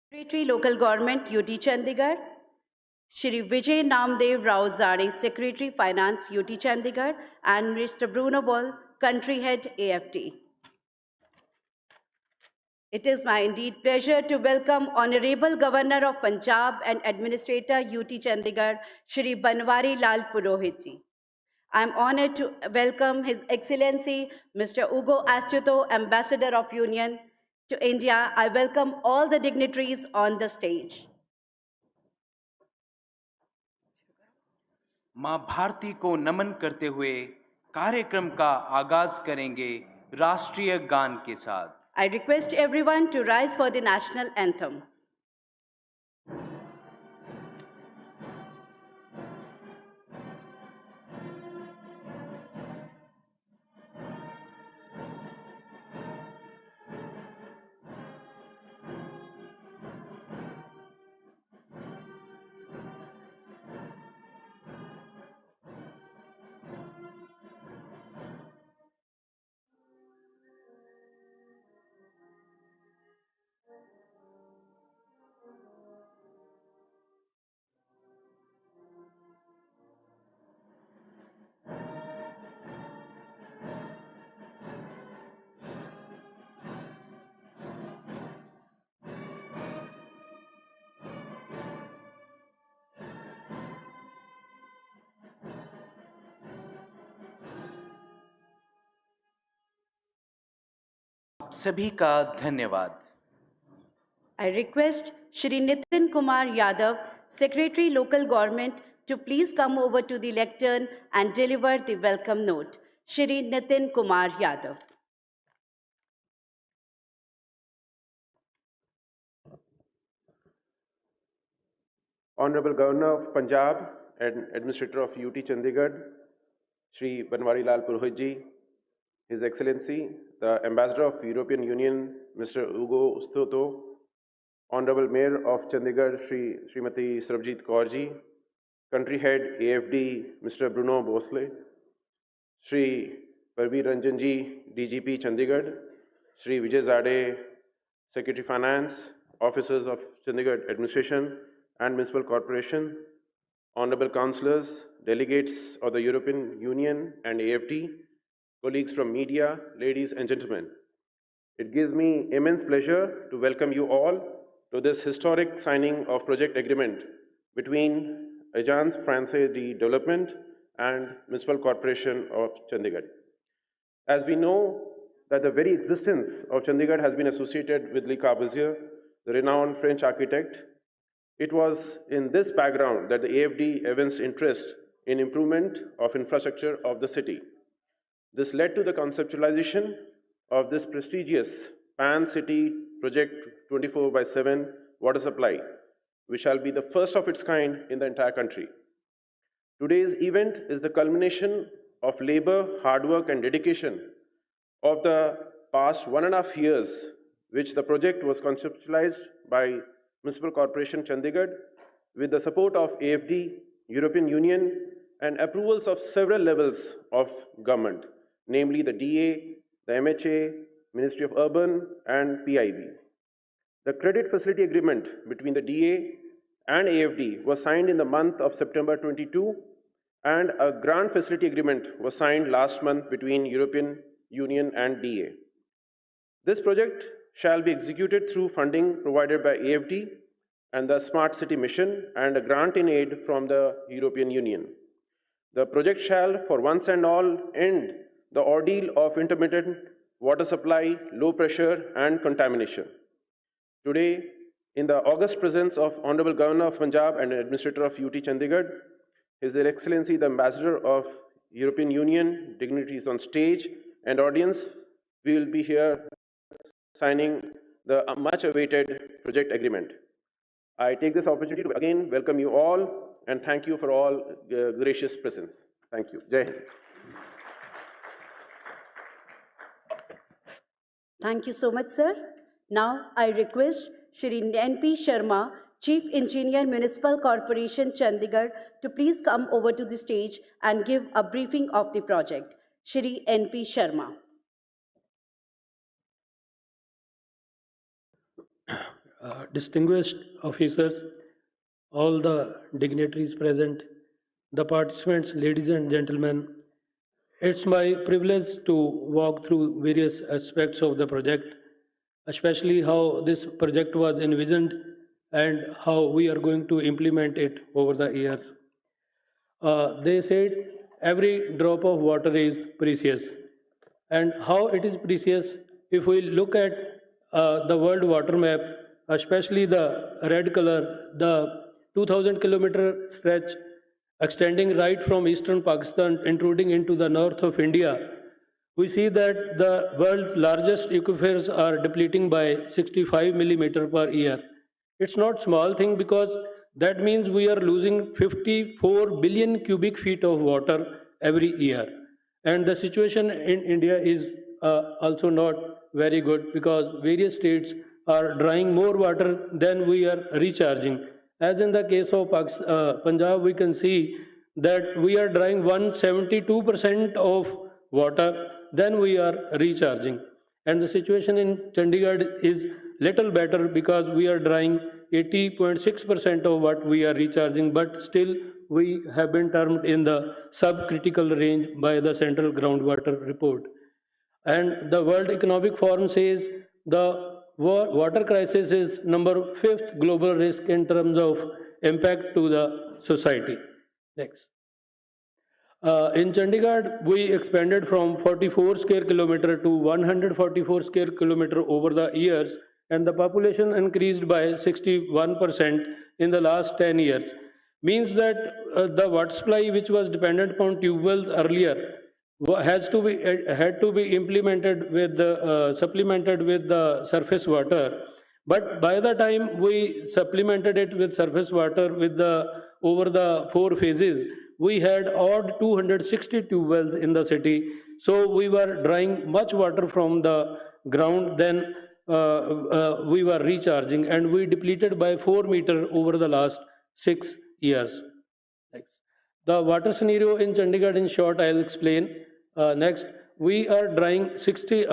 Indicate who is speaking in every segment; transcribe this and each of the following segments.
Speaker 1: Secretary Local Government UT Chandigarh, Shri Vijay Namdev Rao Zade, Secretary Finance UT Chandigarh, and Mr. Bruno Ball, Country Head AFT. It is my indeed pleasure to welcome Honorable Governor of Punjab and Administrator UT Chandigarh, Shri Banwari Lal Purohit ji. I am honored to welcome His Excellency Mr. Ugo Astuto, Ambassador of Union to India. I welcome all the dignitaries on the stage.
Speaker 2: मां भारती को नमन करते हुए कार्यक्रम का आगाज करेंगे राष्ट्रीय गान के साथ।
Speaker 1: I request everyone to rise for the national anthem.
Speaker 2: आप सभी का धन्यवाद।
Speaker 1: I request Shri Nitin Kumar Yadav, Secretary Local Government, to please come over to the lectern and deliver the welcome note. Shri Nitin Kumar Yadav.
Speaker 3: Honorable Governor of Punjab and Administrator of UT Chandigarh, Shri Banwari Lal Purohit ji, His Excellency, the Ambassador of European Union, Mr. Ugo Astuto, Honorable Mayor of Chandigarh, Srimati Sarabjit Kaur ji, Country Head AFD, Mr. Bruno Bosle, Shri Parveer Ranjan ji, DGP Chandigarh, Shri Vijay Zade, Secretary Finance, Officers of Chandigarh Administration and Municipal Corporation, Honorable Councillors, Delegates of the European Union and AFD, colleagues from media, ladies and gentlemen. It gives me immense pleasure to welcome you all to this historic signing of project agreement between Agence Francaise de Developpment and Municipal Corporation of Chandigarh. As we know that the very existence of Chandigarh has been associated with Le Corbusier, the renowned French architect, it was in this background that the AFD evinced interest in improvement of infrastructure of the city. This led to the conceptualization of this prestigious pan-city project 24/7 water supply, which shall be the first of its kind in the entire country. Today's event is the culmination of labor, hard work, and dedication of the past 1.5 years, which the project was conceptualized by Municipal Corporation Chandigarh with the support of AFD, European Union, and approvals of several levels of government, namely the DA, the MHA, Ministry of Urban, and PIB. The credit facility agreement between the DA and AFD was signed in the month of September 22, and a grant facility agreement was signed last month between European Union and DA. This project shall be executed through funding provided by AFD and the Smart City Mission and a grant in aid from the European Union. The project shall, for once and all, end the ordeal of intermittent water supply, low pressure, and contamination. Today, in the august presence of Honorable Governor of Punjab and Administrator of UT Chandigarh, His Excellency the Ambassador of European Union, dignitaries on stage and audience, we will be here signing the much-awaited project agreement. I take this opportunity to again welcome you all and thank you for all gracious presence. Thank you. Jai Hind.
Speaker 1: Thank you so much, sir. Now I request Shri N.P. Sharma, Chief Engineer, Municipal Corporation, Chandigarh, to please come over to the stage and give a briefing of the project. Shri N.P. Sharma.
Speaker 4: distinguished officers, all the dignitaries present, the participants, ladies and gentlemen, it's my privilege to walk through various aspects of the project, especially how this project was envisioned and how we are going to implement it over the years. They said every drop of water is precious. And how it is precious, if we look at the world water map, especially the red color, the 2000-kilometer stretch extending right from eastern Pakistan, intruding into the north of India, we see that the world's largest aquifers are depleting by 65 millimeter per year. It's not small thing because that means we are losing 54 billion cubic feet of water every year. And the situation in India is also not very good because various states are drawing more water than we are recharging. As in the case of Punjab, we can see that we are drawing 172% of water than we are recharging. And the situation in Chandigarh is little better because we are drawing 80.6% of what we are recharging, but still we have been termed in the subcritical range by the Central Groundwater Report. And the World Economic Forum says the water crisis is number 5th global risk in terms of impact to the society. Next. In Chandigarh, we expanded from 44 square kilometer to 144 square kilometer over the years, and the population increased by 61% in the last 10 years. Means that the water supply, which was dependent upon tube wells earlier, had to be implemented with supplemented with the surface water. But by the time we supplemented it with surface water with the over the 4 phases, we had odd 260 tube wells in the city. So we were drawing much water from the ground than we were recharging, and we depleted by 4 meter over the last 6 years. Next. The water scenario in Chandigarh, in short, I'll explain. Next, we are drawing 58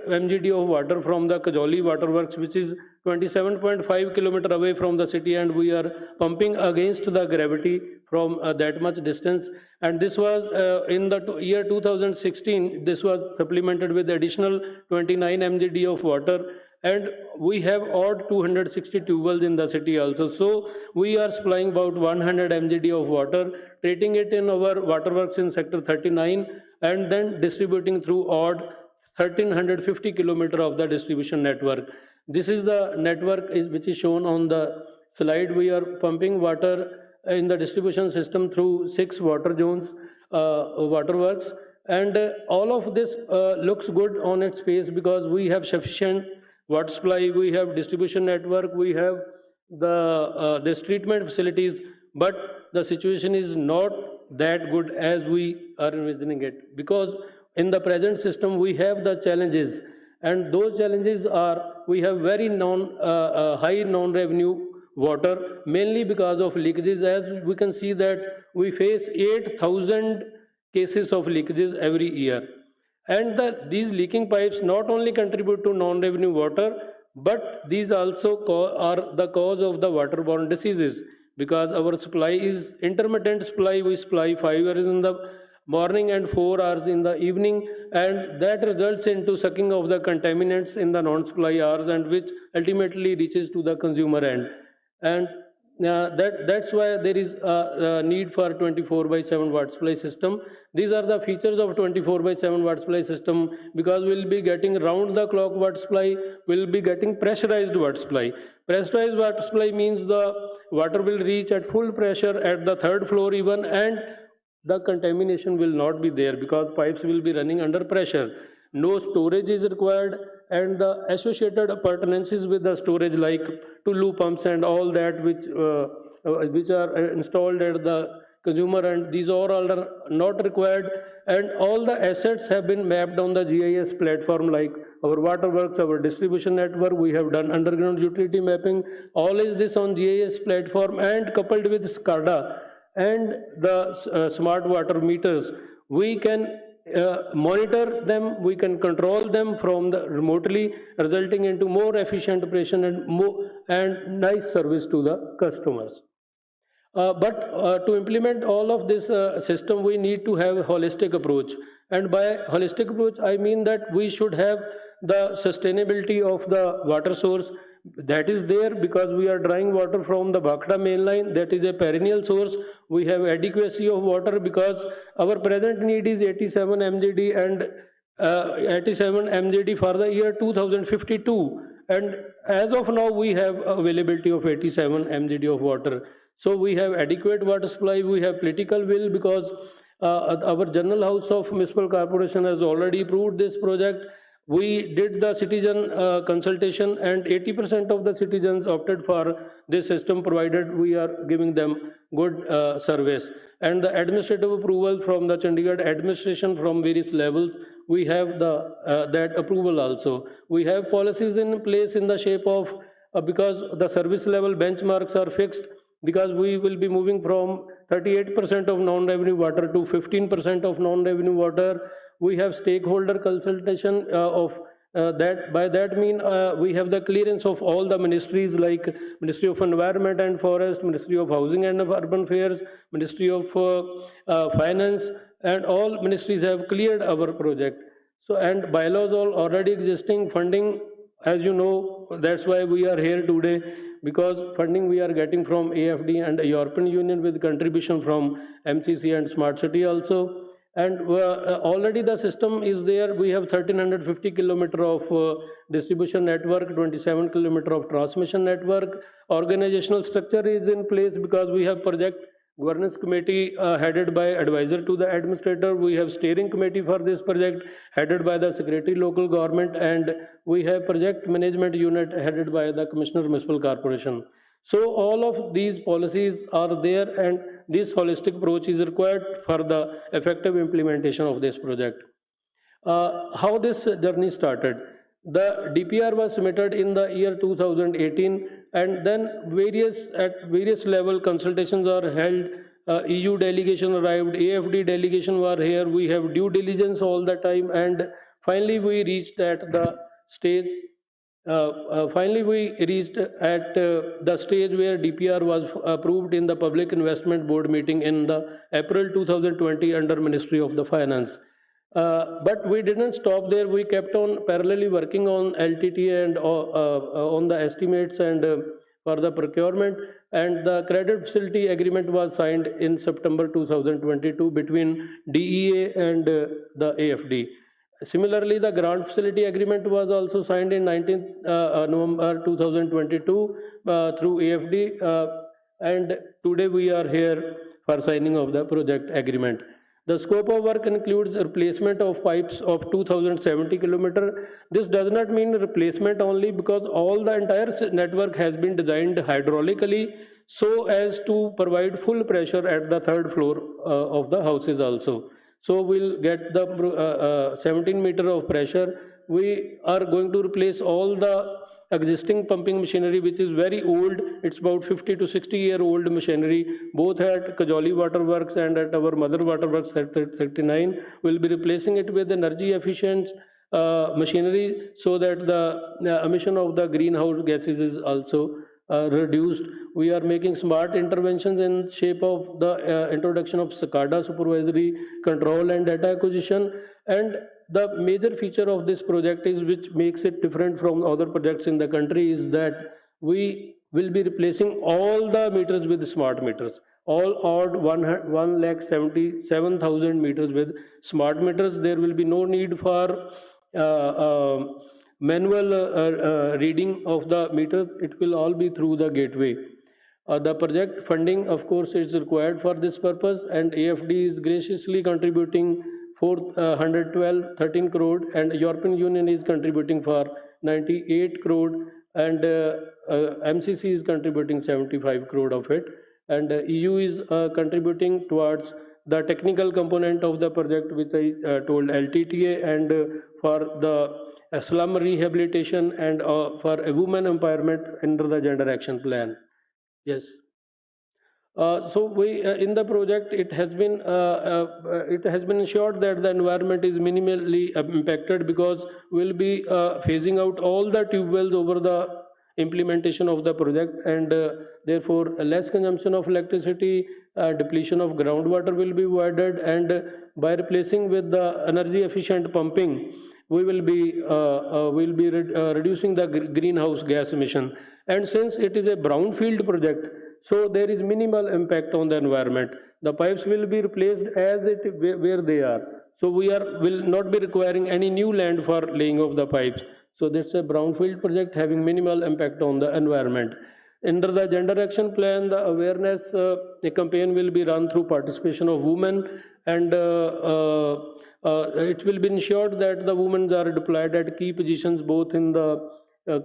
Speaker 4: mgd of water from the Kajoli waterworks, which is 27.5 kilometer away from the city, and we are pumping against the gravity from that much distance. And this was in the year 2016, this was supplemented with additional 29 mgd of water, and we have odd 260 tube wells in the city also. So we are supplying about 100 mgd of water, treating it in our waterworks in sector 39, and then distributing through odd 1350 kilometer of the distribution network. This is the network which is shown on the slide. We are pumping water in the distribution system through 6 water zones, waterworks, and all of this looks good on its face because we have sufficient water supply, we have distribution network, we have this treatment facilities, but the situation is not that good as we are envisioning it, because in the present system we have the challenges, and those challenges are we have very high non-revenue water, mainly because of leakages. As we can see that we face 8,000 cases of leakages every year. And these leaking pipes not only contribute to non-revenue water, but these also are the cause of the waterborne diseases, because our supply is intermittent supply. We supply 5 hours in the morning and 4 hours in the evening, and that results into sucking of the contaminants in the non-supply hours, and which ultimately reaches to the consumer end. And that's why there is a need for 24/7 water supply system. These are the features of 24/7 water supply system, because we'll be getting round the clock water supply, we'll be getting pressurized water supply. Pressurized water supply means the water will reach at full pressure at the 3rd floor even, and the contamination will not be there because pipes will be running under pressure. No storage is required, and the associated appurtenances with the storage like Tullu pumps and all that which are installed at the consumer, and these all are not required, and all the assets have been mapped on the GIS platform, like our waterworks, our distribution network. We have done underground utility mapping. All is this on GIS platform, and coupled with SCADA and the smart water meters, we can monitor them, we can control them from the remotely, resulting into more efficient operation and nice service to the customers. But to implement all of this system, we need to have a holistic approach. And by holistic approach, I mean that we should have the sustainability of the water source that is there, because we are drawing water from the Bhakra main line, that is a perennial source. We have adequacy of water because our present need is 87 mgd and 87 mgd for the year 2052. And as of now, we have availability of 87 mgd of water. So we have adequate water supply, we have political will, because our General House of Municipal Corporation has already approved this project. We did the citizen consultation, and 80% of the citizens opted for this system, provided we are giving them good service. And the administrative approval from the Chandigarh administration from various levels, we have that approval also. We have policies in place in the shape of, because the service level benchmarks are fixed, because we will be moving from 38% of non-revenue water to 15% of non-revenue water. We have stakeholder consultation of that. By that mean, we have the clearance of all the ministries like Ministry of Environment and Forest, Ministry of Housing and Urban Affairs, Ministry of Finance, and all ministries have cleared our project. So, and bylaws are already existing. Funding, as you know, that's why we are here today, because funding we are getting from AFD and European Union with contribution from MCC and Smart City also. And already the system is there. We have 1350 kilometer of distribution network, 27 kilometer of transmission network. Organizational structure is in place because we have project governance committee headed by advisor to the administrator. We have steering committee for this project headed by the secretary local government, and we have project management unit headed by the Commissioner Municipal Corporation. So all of these policies are there, and this holistic approach is required for the effective implementation of this project. How this journey started? The DPR was submitted in the year 2018, and then at various level consultations are held. EU delegation arrived, AFD delegation were here. We have due diligence all the time, and finally we reached at the stage. Finally, we reached at the stage where DPR was approved in the Public Investment Board meeting in the April 2020 under Ministry of the Finance. But we didn't stop there. We kept on parallelly working on LTTA and on the estimates and for the procurement. And the credit facility agreement was signed in September 2022 between DEA and the AFD. Similarly, the grant facility agreement was also signed in 19th November 2022 through AFD, and today we are here for signing of the project agreement. The scope of work includes replacement of pipes of 2070 kilometer. This does not mean replacement only, because all the entire network has been designed hydraulically so as to provide full pressure at the third floor of the houses also. So we'll get the 17 meter of pressure. We are going to replace all the existing pumping machinery, which is very old. It's about 50 to 60-year-old machinery, both at Kajoli Waterworks and at our mother waterworks at 39. We'll be replacing it with energy efficient machinery so that the emission of the greenhouse gases is also reduced. We are making smart interventions in shape of the introduction of SCADA supervisory control and data acquisition. And the major feature of this project is, which makes it different from other projects in the country, is that we will be replacing all the meters with smart meters. All odd 1,77,000 meters with smart meters. There will be no need for manual reading of the meters. It will all be through the gateway. The project funding, of course, is required for this purpose, and AFD is graciously contributing 13 crore, and European Union is contributing for 98 crore, and MCC is contributing 75 crore of it, and EU is contributing towards the technical component of the project, which I told LTTA, and for the slum rehabilitation and for a women empowerment under the gender action plan. Yes. So we in the project it has been ensured that the environment is minimally impacted, because we'll be phasing out all the tube wells over the implementation of the project, and therefore less consumption of electricity, depletion of groundwater will be avoided, and by replacing with the energy efficient pumping, we will be reducing the greenhouse gas emission. And since it is a brownfield project, so there is minimal impact on the environment. The pipes will be replaced as it where they are. So will not be requiring any new land for laying of the pipes. So that's a brownfield project having minimal impact on the environment. Under the gender action plan, the awareness a campaign will be run through participation of women, and it will be ensured that the women are deployed at key positions both in the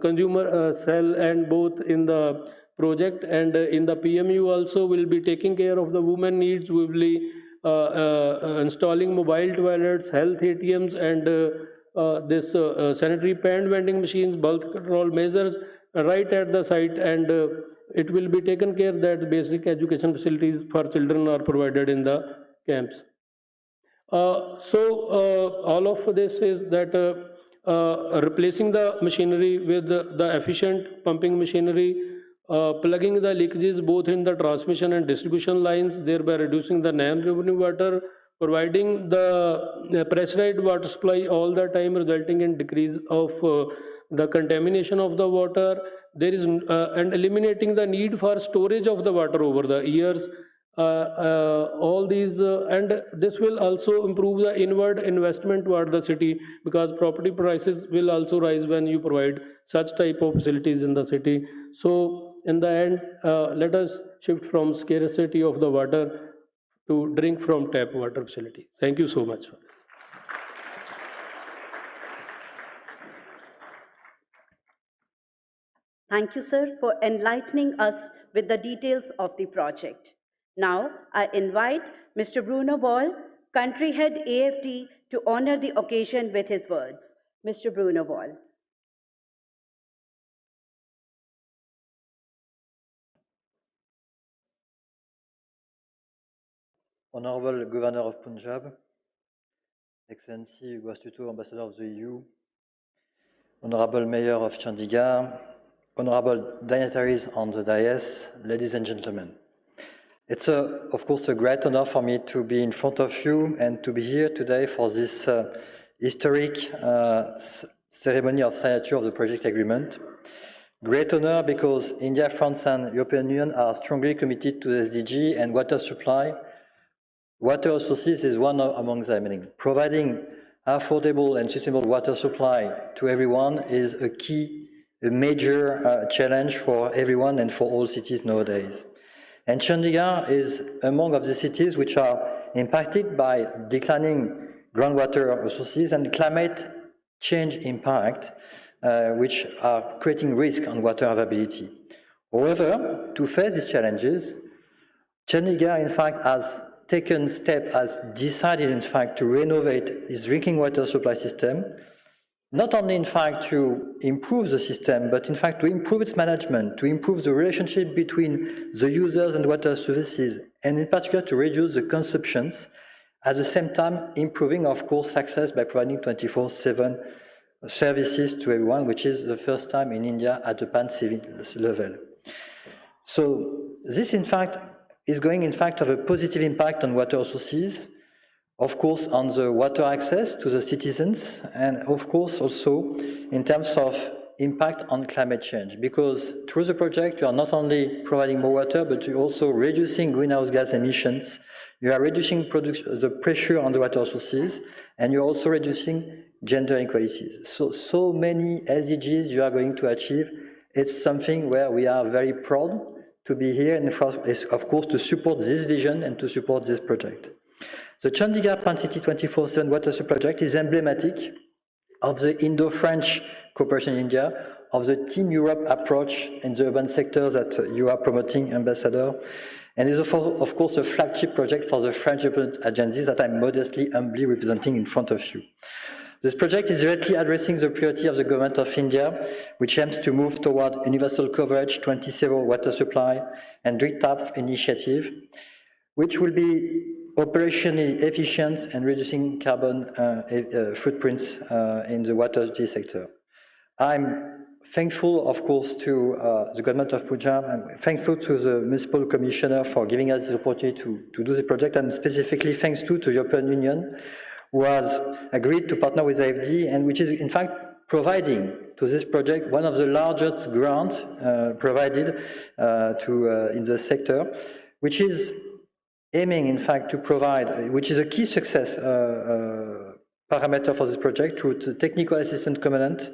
Speaker 4: consumer cell and both in the project, and in the PMU also will be taking care of the women needs. We will be installing mobile toilets, health ATMs, and this sanitary pad vending machines, bulk control measures right at the site, and it will be taken care that basic education facilities for children are provided in the camps. All of this is that replacing the machinery with the efficient pumping machinery, plugging the leakages both in the transmission and distribution lines, thereby reducing the non-revenue water, providing the pressurized water supply all the time, resulting in decrease of the contamination of the water. There is and eliminating the need for storage of the water over the years. All these and this will also improve the inward investment toward the city, because property prices will also rise when you provide such type of facilities in the city. So in the end, let us shift from scarcity of the water to drink from tap water facility. Thank you so much.
Speaker 1: Thank you, sir, for enlightening us with the details of the project. Now, I invite Mr. Bruno Ball, Country Head AFT, to honor the occasion with his words. Mr. Bruno Ball.
Speaker 5: Honorable Governor of Punjab, Excellency Guastutu, Ambassador of the EU, Honorable Mayor of Chandigarh, Honorable dignitaries on the dais, ladies and gentlemen. It's of course a great honor for me to be in front of you and to be here today for this historic ceremony of signature of the project agreement. Great honor because India, France and European Union are strongly committed to the SDG and water supply. Water resources is one among them. Meaning providing affordable and sustainable water supply to everyone is a major challenge for everyone and for all cities nowadays. And Chandigarh is among of the cities which are impacted by declining groundwater resources and climate change impact, which are creating risk on water availability. However, to face these challenges, Chandigarh in fact has taken steps, has decided in fact to renovate its drinking water supply system, not only in fact to improve the system, but in fact to improve its management, to improve the relationship between the users and water services, and in particular to reduce the consumptions, at the same time improving, of course, access by providing 24/7 services to everyone, which is the first time in India at the pan-civil level. So this in fact is going in fact to have a positive impact on water resources, of course, on the water access to the citizens, and of course also in terms of impact on climate change, because through the project you are not only providing more water, but you're also reducing greenhouse gas emissions, you are reducing the pressure on the water sources, and you're also reducing gender inequalities. So many SDGs you are going to achieve. It's something where we are very proud to be here, and of course to support this vision and to support this project. The Chandigarh Pan City 24/7 Water Supply Project is emblematic of the Indo-French cooperation in India, of the Team Europe approach in the urban sector that you are promoting, Ambassador, and is of course a flagship project for the French development agencies that I'm modestly, humbly representing in front of you. This project is directly addressing the priority of the Government of India, which aims to move toward universal coverage, 2070 water supply, and drip tap initiative, which will be operationally efficient and reducing carbon footprints in the water utility sector. I'm thankful, of course, to the government of Punjab. I'm thankful to the municipal commissioner for giving us the opportunity to do the project, and specifically thanks to the European Union, who has agreed to partner with AFD, and which is in fact providing to this project one of the largest grants provided in the sector, which is aiming, in fact, to provide, which is a key success parameter for this project, through the technical assistance component,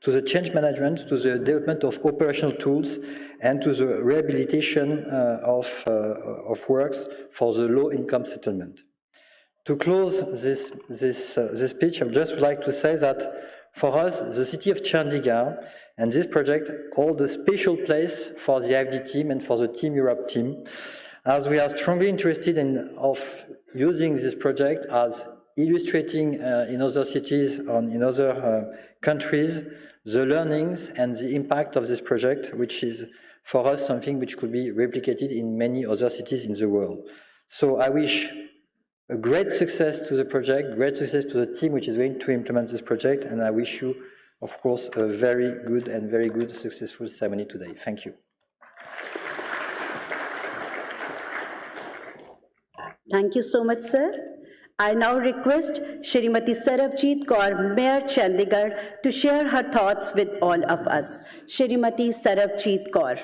Speaker 5: to the change management, to the development of operational tools, and to the rehabilitation of works for the low-income settlement. To close this speech, I would just like to say that for us, the city of Chandigarh and this project hold a special place for the IFD team and for the Team Europe team, as we are strongly interested in using this project as illustrating in other cities and in other countries the learnings and the impact of this project, which is for us something which could be replicated in many other cities in the world. So I wish a great success to the project, great success to the team which is going to implement this project, and I wish you, of course, a very good, successful ceremony today. Thank you.
Speaker 1: Thank you so much, sir. I now request Shrimati Sarabjit Kaur, Mayor Chandigarh, to share her thoughts with all of us. Shrimati Sarabjit Kaur.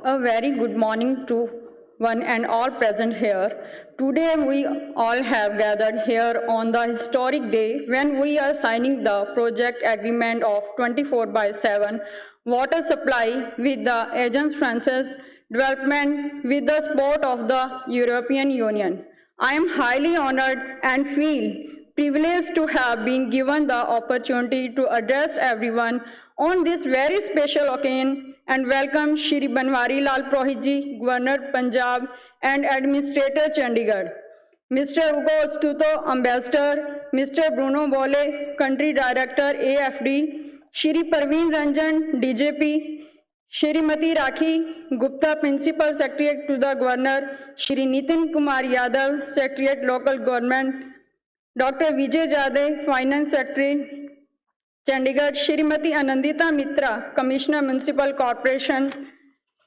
Speaker 6: A very good morning to one and all present here. Today we all have gathered here on the historic day when we are signing the project agreement of 24/7 water supply with the Agence Francaise Development with the support of the European Union. I am highly honored and feel privileged to have been given the opportunity to address everyone on this very special occasion and welcome Shri Banwari Lal Purohit Ji, Governor Punjab and Administrator Chandigarh, Mr. Ugo Astuto, Ambassador, Mr. Bruno Bole, Country Director AFD, Shri Parveen Ranjan, DJP, Shrimati Rakhi Gupta, Principal Secretary to the Governor, Shri Nitin Kumar Yadav, Secretariat Local Government, Dr. Vijay Jade, Finance Secretary, Chandigarh, Shrimati Anandita Mitra, Commissioner Municipal Corporation,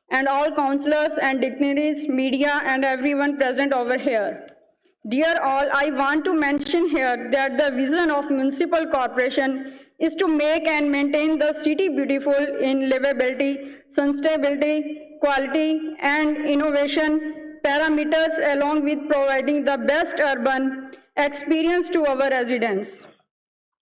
Speaker 6: and all councillors and dignitaries, media, and everyone present over here. Dear all, I want to mention here that the vision of Municipal Corporation is to make and maintain the city beautiful in livability, sustainability, quality, and innovation parameters, along with providing the best urban experience to our residents.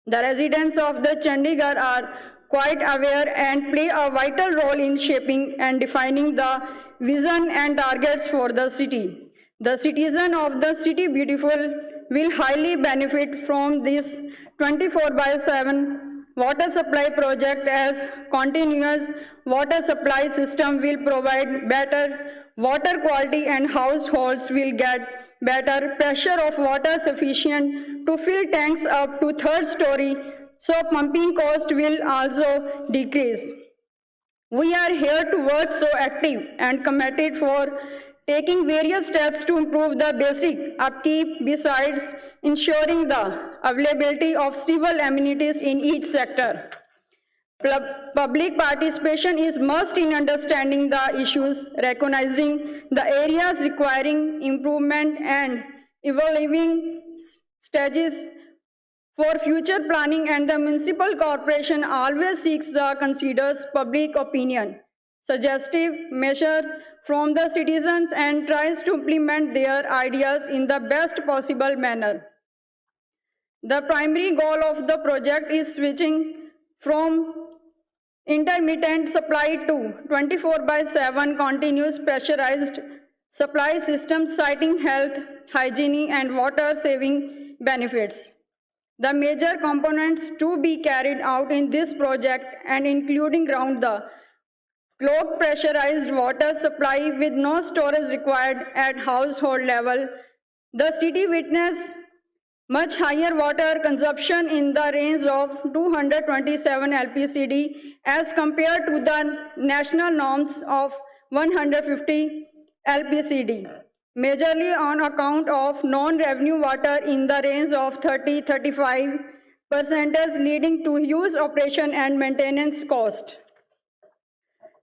Speaker 6: The residents of the Chandigarh are quite aware and play a vital role in shaping and defining the vision and targets for the city. The citizen of the city beautiful will highly benefit from this 24/7 water supply project, as continuous water supply system will provide better water quality and households will get better pressure of water sufficient to fill tanks up to 3rd story, so pumping cost will also decrease. We are here to work so active and committed for taking various steps to improve the basic upkeep, besides ensuring the availability of civil amenities in each sector. Public participation is must in understanding the issues, recognizing the areas requiring improvement, and evaluating stages for future planning, and the municipal corporation always seeks the considers public opinion, suggestive measures from the citizens, and tries to implement their ideas in the best possible manner. The primary goal of the project is switching from intermittent supply to 24/7 continuous pressurized supply system, citing health, hygiene, and water saving benefits. The major components to be carried out in this project, and including around the clogged pressurized water supply with no storage required at household level. The city witnessed much higher water consumption in the range of 227 LPCD as compared to the national norms of 150 LPCD, majorly on account of non-revenue water in the range of 30-35%, leading to huge operation and maintenance cost.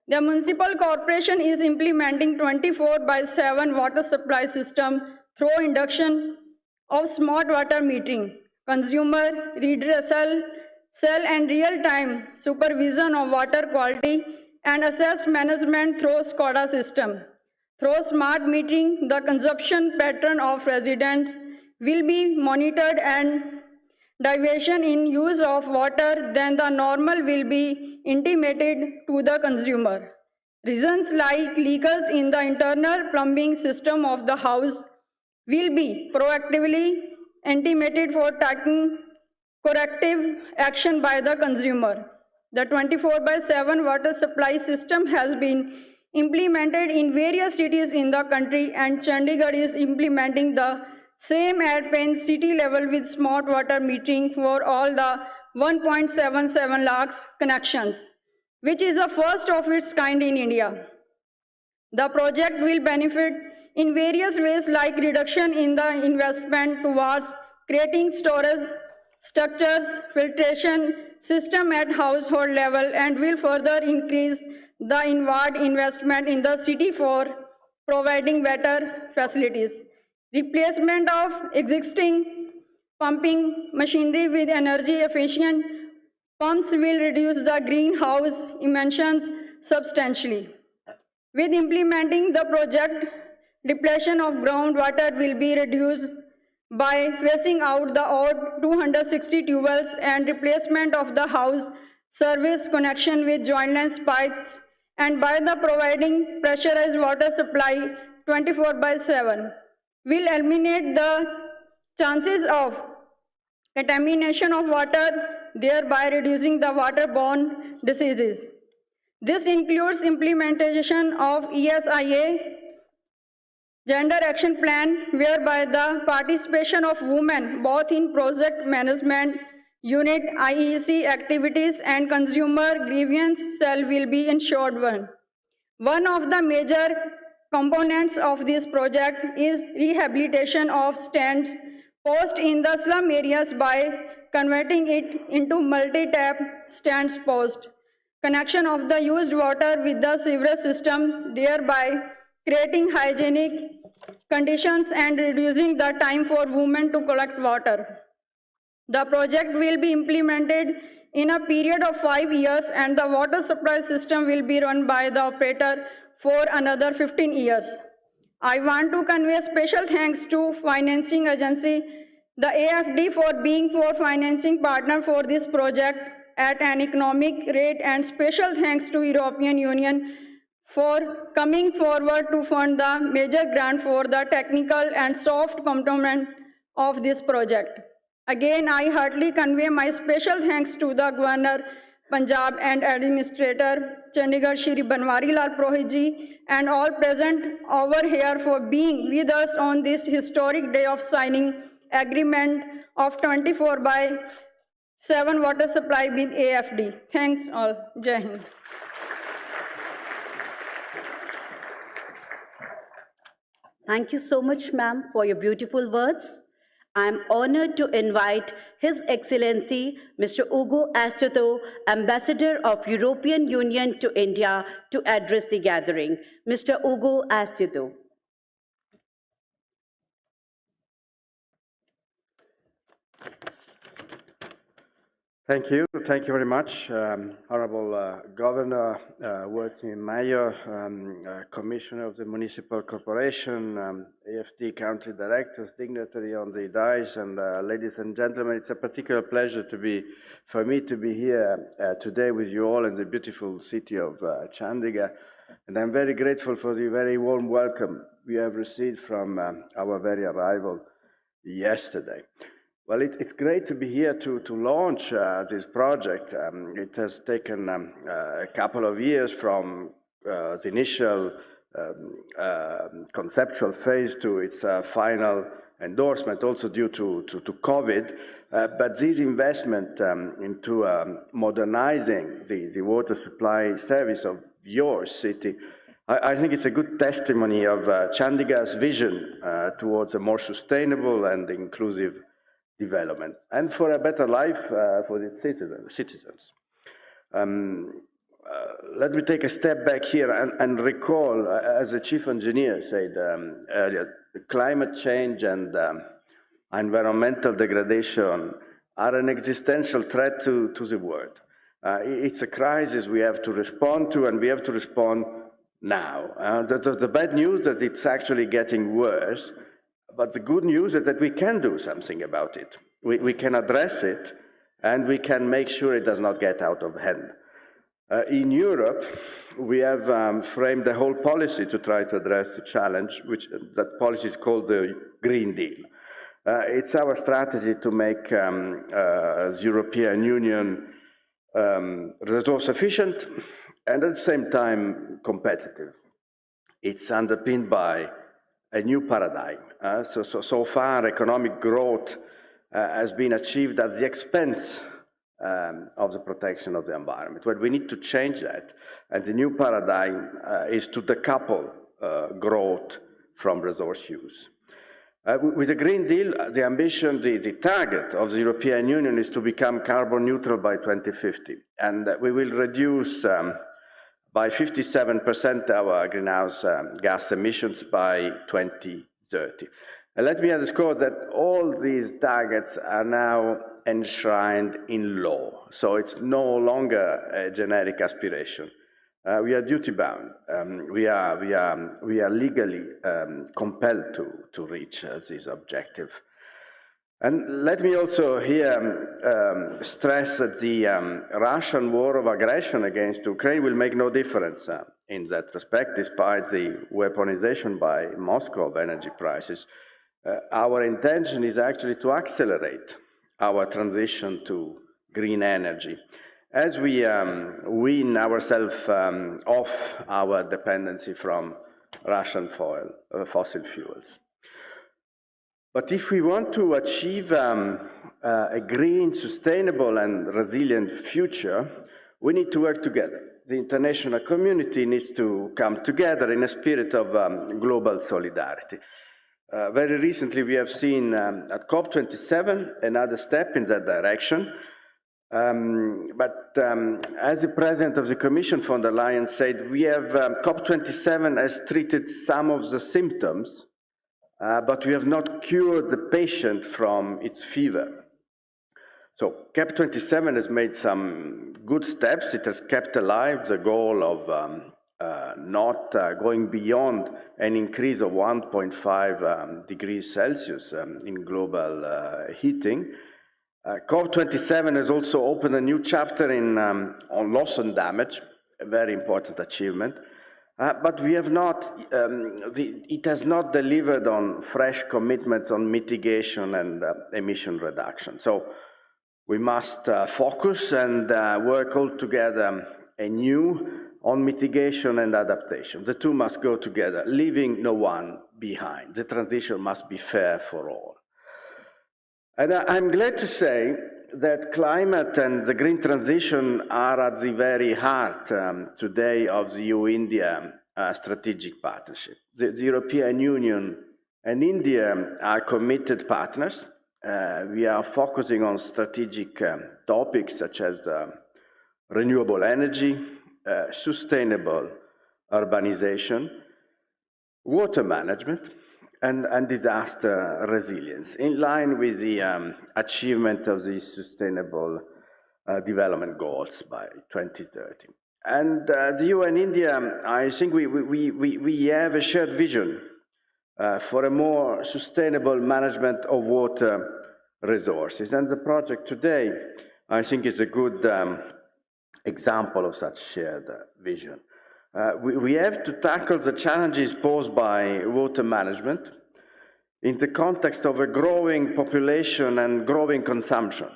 Speaker 6: The municipal corporation is implementing 24/7 water supply system through induction of smart water metering, consumer redressal, cell and real-time supervision of water quality, and assessed management through SCADA system. Through smart metering, the consumption pattern of residents will be monitored and deviation in use of water than the normal will be intimated to the consumer. Reasons like leakage in the internal plumbing system of the house will be proactively intimated for taking corrective action by the consumer. The 24/7 water supply system has been implemented in various cities in the country, and Chandigarh is implementing the same at Penn city level with smart water metering for all the 1.77 lakhs connections, which is the first of its kind in India. The project will benefit in various ways like reduction in the investment towards creating storage structures, filtration system at household level, and will further increase the inward investment in the city for providing better facilities. Replacement of existing pumping machinery with energy efficient pumps will reduce the greenhouse emissions substantially. With implementing the project, depletion of groundwater will be reduced by phasing out the old 260 tubes and replacement of the house service connection with jointless pipes, and by the providing pressurized water supply 24/7 will eliminate the chances of contamination of water, thereby reducing the waterborne diseases. This includes implementation of ESIA Gender Action Plan, whereby the participation of women both in project management unit, IEC activities, and consumer grievance cell will be ensured. One of the major components of this project is rehabilitation of stands post in the slum areas by converting it into multi-tap stands post, connection of the used water with the sewerage system, thereby creating hygienic conditions and reducing the time for women to collect water. The project will be implemented in a period of 5 years, and the water supply system will be run by the operator for another 15 years. I want to convey special thanks to financing agency, the AFD, for being financing partner for this project at an economic rate, and special thanks to European Union for coming forward to fund the major grant for the technical and soft component of this project. Again, I heartily convey my special thanks to the Governor Punjab and Administrator Chandigarh Shri Banwari Lal Purohit ji and all present over here for being with us on this historic day of signing agreement of 24/7 water supply with AFD. Thanks all. Jai Hind.
Speaker 1: Thank you so much, ma'am, for your beautiful words. I'm honored to invite His Excellency Mr. Ugo Astuto, Ambassador of European Union to India, to address the gathering. Mr. Ugo Astuto.
Speaker 7: Thank you very much, Honorable Governor, working Mayor, Commissioner of the Municipal Corporation, AFD Country Directors, dignitary on the dais, and ladies and gentlemen. It's a particular pleasure for me to be here today with you all in the beautiful city of Chandigarh, and I'm very grateful for the very warm welcome we have received from our very arrival yesterday. Well, it's great to be here to launch this project. It has taken a couple of years from the initial conceptual phase to its final endorsement, also due to COVID. But this investment into modernizing the water supply service of your city, I think it's a good testimony of Chandigarh's vision towards a more sustainable and inclusive development, and for a better life for its citizens. Let me take a step back here and recall, as the chief engineer said earlier, climate change and environmental degradation are an existential threat to the world. It's a crisis we have to respond to, and we have to respond now. The bad news is that it's actually getting worse, but the good news is that we can do something about it. We can address it, and we can make sure it does not get out of hand. In Europe, we have framed a whole policy to try to address the challenge, that policy is called the Green Deal. It's our strategy to make the European Union resource efficient and at the same time competitive. It's underpinned by a new paradigm. So far, economic growth has been achieved at the expense of the protection of the environment. But we need to change that, and the new paradigm is to decouple growth from resource use. With the Green Deal, the ambition, the target of the European Union is to become carbon neutral by 2050, and we will reduce by 57% our greenhouse gas emissions by 2030. And let me underscore that all these targets are now enshrined in law, so it's no longer a generic aspiration. We are duty bound. We are legally compelled to reach this objective. And let me also here stress that the Russian war of aggression against Ukraine will make no difference in that respect, despite the weaponization by Moscow of energy prices. Our intention is actually to accelerate our transition to green energy as we wean ourselves off our dependency from Russian fossil fuels. But if we want to achieve a green, sustainable, and resilient future, we need to work together. The international community needs to come together in a spirit of global solidarity. Very recently, we have seen at COP27 another step in that direction. But as the President of the Commission, von der Leyen, said, we have COP27 has treated some of the symptoms, but we have not cured the patient from its fever. So COP27 has made some good steps. It has kept alive the goal of not going beyond an increase of 1.5 degrees Celsius in global heating. COP27 has also opened a new chapter on loss and damage, a very important achievement. But we have not, it has not delivered on fresh commitments on mitigation and emission reduction. So we must focus and work all together anew on mitigation and adaptation. The two must go together, leaving no one behind. The transition must be fair for all. And I'm glad to say that climate and the green transition are at the very heart today of the EU-India strategic partnership. The European Union and India are committed partners. We are focusing on strategic topics such as renewable energy, sustainable urbanization, water management, and disaster resilience, in line with the achievement of the Sustainable Development Goals by 2030. And the EU and India, I think we have a shared vision for a more sustainable management of water resources. And the project today, I think, is a good example of such shared vision. We have to tackle the challenges posed by water management in the context of a growing population and growing consumption,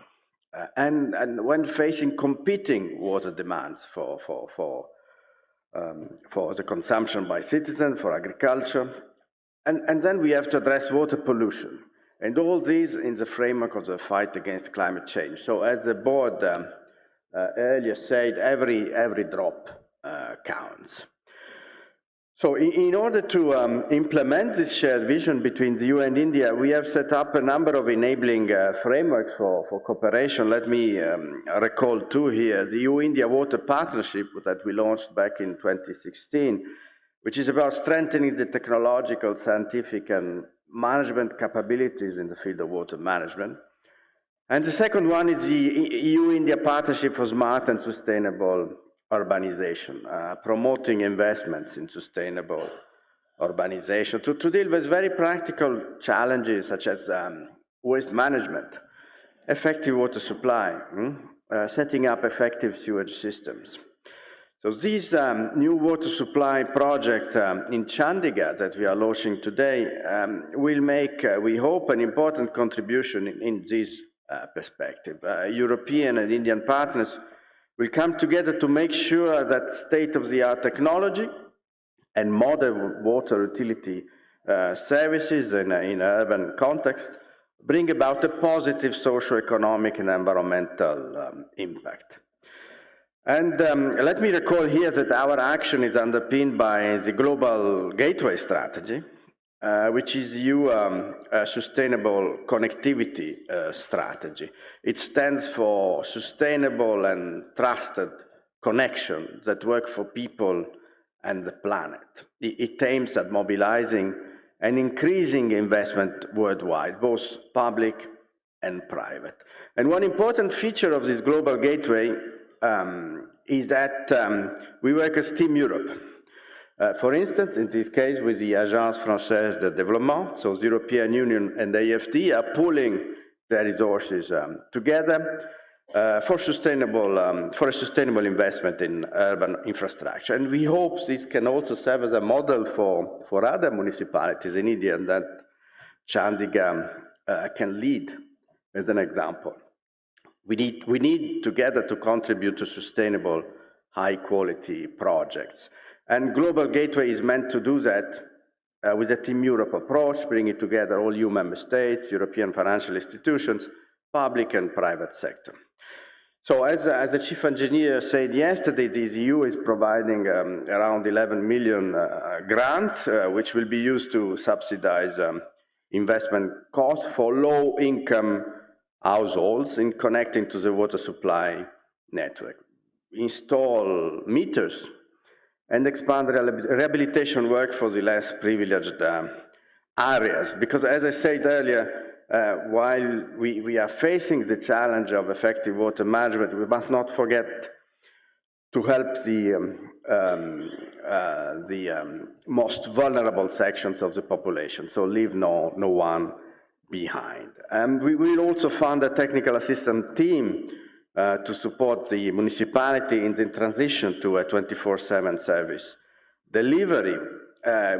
Speaker 7: and when facing competing water demands for for the consumption by citizens, for agriculture. And then we have to address water pollution. And all these in the framework of the fight against climate change. So as the board earlier said, every drop counts. So in order to implement this shared vision between the EU and India, we have set up a number of enabling frameworks for cooperation. Let me recall two here. The EU-India Water Partnership that we launched back in 2016, which is about strengthening the technological, scientific, and management capabilities in the field of water management. And the second one is the EU-India Partnership for Smart and Sustainable Urbanization, promoting investments in sustainable urbanization to deal with very practical challenges such as waste management, effective water supply, setting up effective sewage systems. So this new water supply project in Chandigarh that we are launching today will make, we hope, an important contribution in this perspective. European and Indian partners will come together to make sure that state-of-the-art technology and modern water utility services in an urban context bring about a positive socio-economic and environmental impact. And let me recall here that our action is underpinned by the Global Gateway Strategy, which is EU Sustainable Connectivity Strategy. It stands for Sustainable and Trusted Connection that work for people and the planet. It aims at mobilizing and increasing investment worldwide, both public and private. And one important feature of this Global Gateway is that we work as Team Europe. For instance, in this case with the Agence Francaise de Developpment, so the European Union and the AFD are pooling their resources together for a sustainable investment in urban infrastructure. And we hope this can also serve as a model for other municipalities in India, and that Chandigarh can lead as an example. We need together to contribute to sustainable, high-quality projects. And Global Gateway is meant to do that with a Team Europe approach, bringing together all EU member states, European financial institutions, public and private sector. So as the chief engineer said yesterday, the EU is providing around 11 million grant, which will be used to subsidize investment costs for low-income households in connecting to the water supply network, install meters, and expand rehabilitation work for the less privileged areas. Because as I said earlier, while we are facing the challenge of effective water management, we must not forget to help the most vulnerable sections of the population, so leave no one behind. And we will also fund a technical assistance team to support the municipality in the transition to a 24/7 service delivery.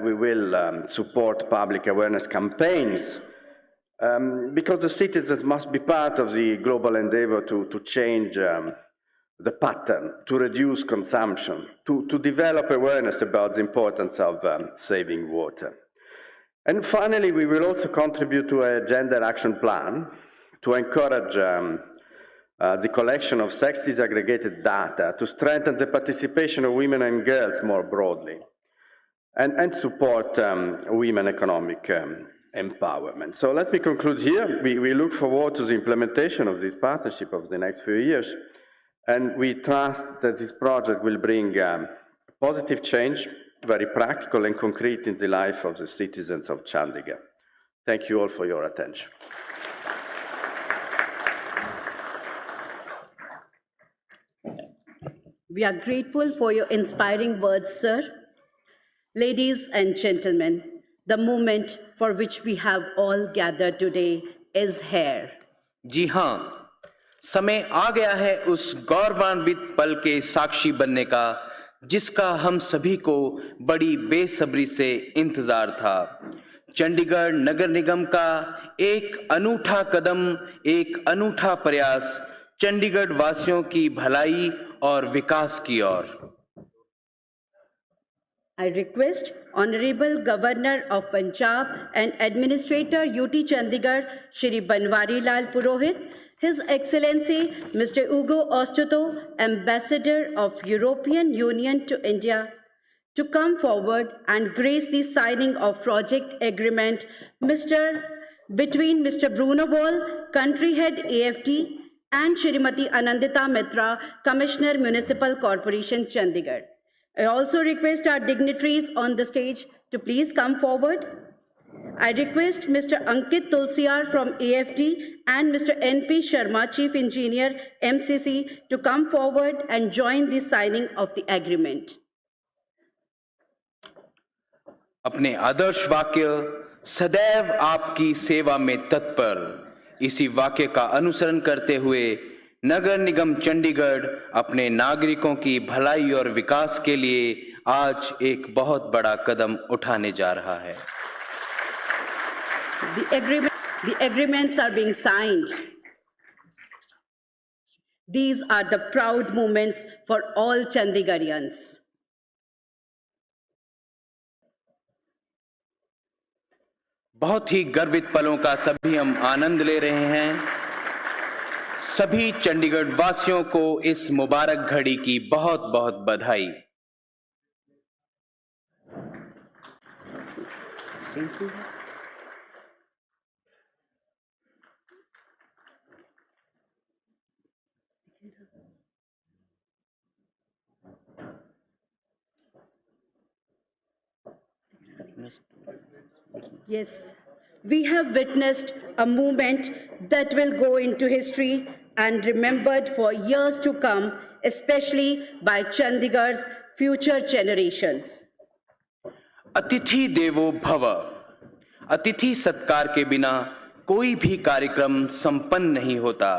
Speaker 7: We will support public awareness campaigns because the citizens must be part of the global endeavor to change the pattern, to reduce consumption, to develop awareness about the importance of saving water. And finally, we will also contribute to a gender action plan to encourage the collection of sex disaggregated data, to strengthen the participation of women and girls more broadly, and support women economic empowerment. So let me conclude here. We look forward to the implementation of this partnership over the next few years, and we trust that this project will bring positive change, very practical and concrete in the life of the citizens of Chandigarh. Thank you all for your attention.
Speaker 1: We are grateful for your inspiring words, sir. Ladies and gentlemen, the moment for which we have all gathered today is here.
Speaker 2: जी हाँ, समय आ गया है उस गौरवान्वित पल के साक्षी बनने का जिसका हम सभी को बड़ी बेसब्री से इंतजार था। चंडीगढ़ नगर निगम का एक अनूठा कदम, एक अनूठा प्रयास चंडीगढ़ वासियों की भलाई और विकास की ओर।
Speaker 1: I request Honorable Governor of Punjab and Administrator UT Chandigarh, Shri Banwari Lal Purohit, His Excellency Mr. Ugo Ostuto, Ambassador of European Union to India, to come forward and grace the signing of project agreement between Mr. Bruno Ball, Country Head AFT, and Shrimati Anandita Mitra, Commissioner Municipal Corporation, Chandigarh. I also request our dignitaries on the stage to please come forward. I request Mr. Ankit Tulsiar from AFT and Mr. NP Sharma, Chief Engineer, MCC, to come forward and join the signing of the agreement.
Speaker 2: अपने आदर्श वाक्य सदैव आपकी सेवा में तत्पर, इसी वाक्य का अनुसरण करते हुए नगर निगम चंडीगढ़ अपने नागरिकों की भलाई और विकास के लिए आज एक बहुत बड़ा कदम उठाने जा रहा है।
Speaker 1: The agreements are being signed. These are the proud moments for all Chandigarhians.
Speaker 2: बहुत ही गर्वित पलों का सभी हम आनंद ले रहे हैं। सभी चंडीगढ़ वासियों को इस मुबारक घड़ी की बहुत बहुत बधाई।
Speaker 1: Yes, we have witnessed a movement that will go into history and remembered for years to come, especially by Chandigarh's future generations.
Speaker 2: अतिथि देवो भव, अतिथि सत्कार के बिना कोई भी कार्यक्रम संपन्न नहीं होता।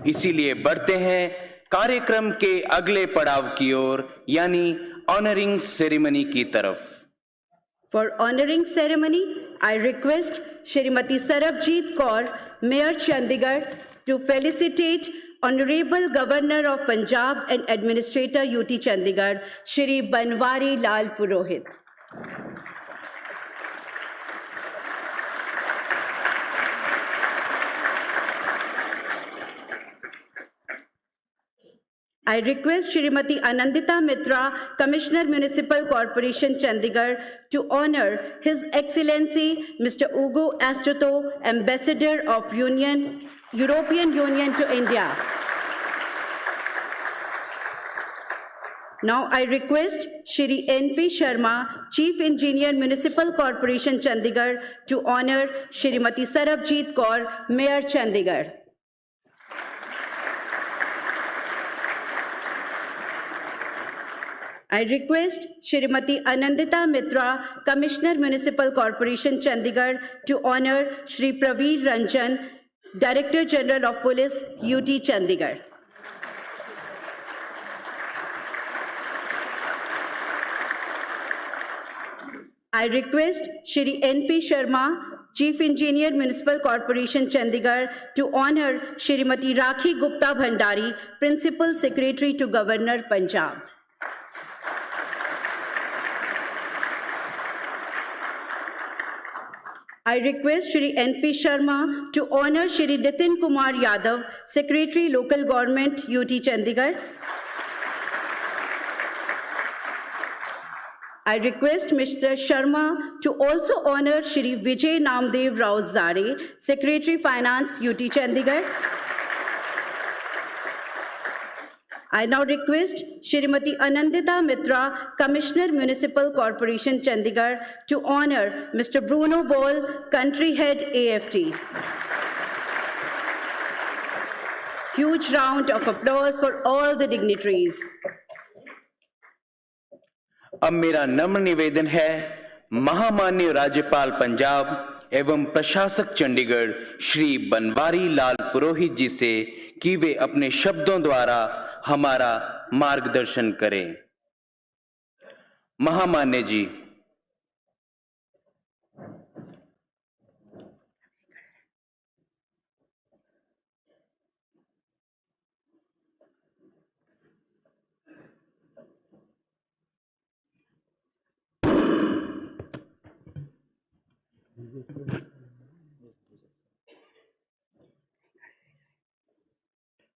Speaker 2: इसीलिए बढ़ते हैं कार्यक्रम के अगले पड़ाव की ओर, यानी ऑनरिंग सेरेमनी की तरफ।
Speaker 1: For honoring ceremony, I request Shrimati Sarabjit Kaur, Mayor Chandigarh, to felicitate Honorable Governor of Punjab and Administrator UT Chandigarh, Shri Banwari Lal Purohit. I request Shrimati Anandita Mitra, Commissioner Municipal Corporation, Chandigarh, to honor His Excellency Mr. Ugo Astuto, Ambassador of European Union to India. Now I request Shri NP Sharma, Chief Engineer, Municipal Corporation, Chandigarh, to honor Shrimati Sarabjit Kaur, Mayor, Chandigarh. I request Shrimati Anandita Mitra, Commissioner Municipal Corporation, Chandigarh, to honor Shri Praveer Ranjan, Director General of Police, UT Chandigarh. I request Shri NP Sharma, Chief Engineer, Municipal Corporation, Chandigarh, to honor Shrimati Rakhi Gupta Bhandari, Principal Secretary to Governor, Punjab. I request Shri NP Sharma to honor Shri Nitin Kumar Yadav, Secretary, Local Government, UT Chandigarh. I request Mr. Sharma to also honor Shri Vijay Namdev Rao Zade, Secretary, Finance, UT Chandigarh. I now request Shrimati Anandita Mitra, Commissioner Municipal Corporation, Chandigarh, to honor Mr. Bruno Ball, Country Head AFT. Huge round of applause for all the dignitaries.
Speaker 2: अब मेरा नम्र निवेदन है महामान्य राज्यपाल पंजाब एवं प्रशासक चंडीगढ़ श्री बनवारी लाल पुरोहित जी से कि वे अपने शब्दों द्वारा हमारा मार्गदर्शन करें। महामान्य जी,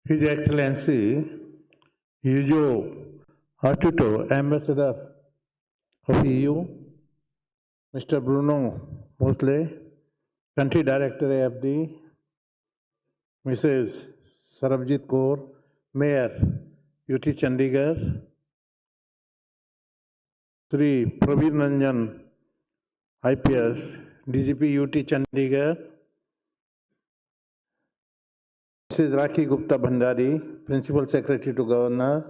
Speaker 8: His Excellency Yujo Artuto, Ambassador of EU, Mr. Bruno Mosley, Country Director AFD, Mrs. Sarabjit Kaur, Mayor UT Chandigarh, Sri Praveen Ranjan, IPS, DGP UT Chandigarh, Mrs. Rakhi Gupta Bhandari, Principal Secretary to Governor,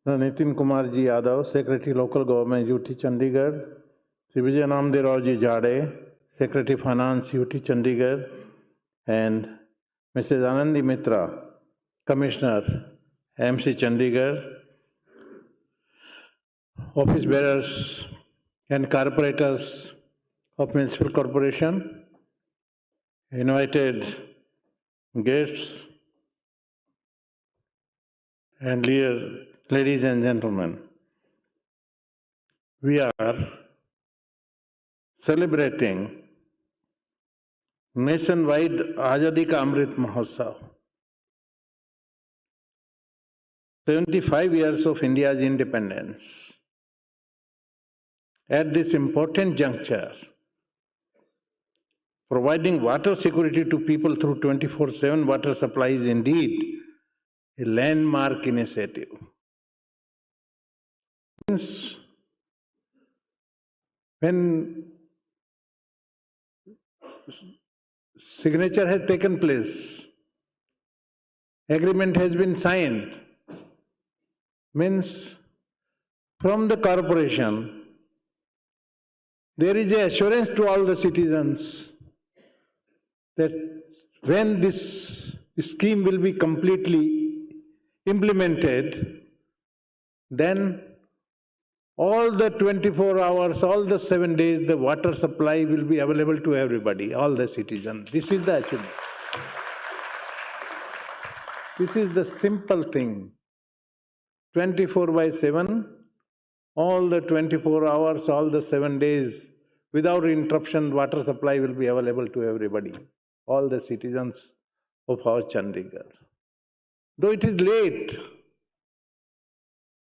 Speaker 8: Nitin Kumar Ji Yadav, Secretary Local Government UT Chandigarh, Sri Vijay Namdev Rao Ji Jade, Secretary Finance UT Chandigarh, and Mrs. Anandi Mitra, Commissioner MC Chandigarh, office bearers and corporators of Municipal Corporation, invited guests, and ladies and gentlemen, we are celebrating nationwide Azadi Ka Amrit Mahotsav. 75 years of India's independence. At this important juncture, providing water security to people through 24/7 water supply is indeed a landmark initiative. When signature has taken place, agreement has been signed, means from the corporation, there is an assurance to all the citizens that when this scheme will be completely implemented, then all the 24 hours, all the 7 days, the water supply will be available to everybody, all the citizens. This is the achievement. This is the simple thing. 24/7, all the 24 hours, all the 7 days, without interruption, water supply will be available to everybody, all the citizens of our Chandigarh. Though it is late,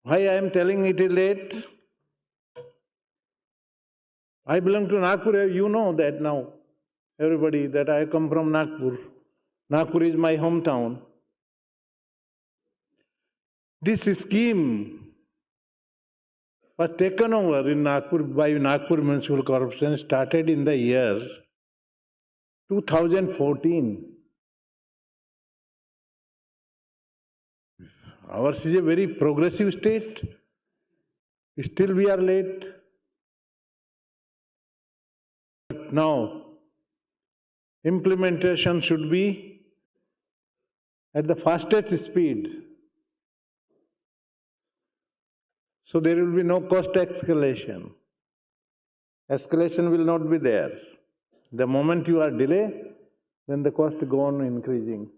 Speaker 8: why I am telling it is late? I belong to Nagpur, you know that now, everybody, that I come from Nagpur. Nagpur is my hometown. This scheme was taken over in Nagpur by Nagpur Municipal Corporation, started in the year 2014. Ours is a very progressive state. Still we are late. But now, implementation should be at the fastest speed. So there will be no cost escalation. Escalation will not be there. The moment you are delay, then the cost go on increasing.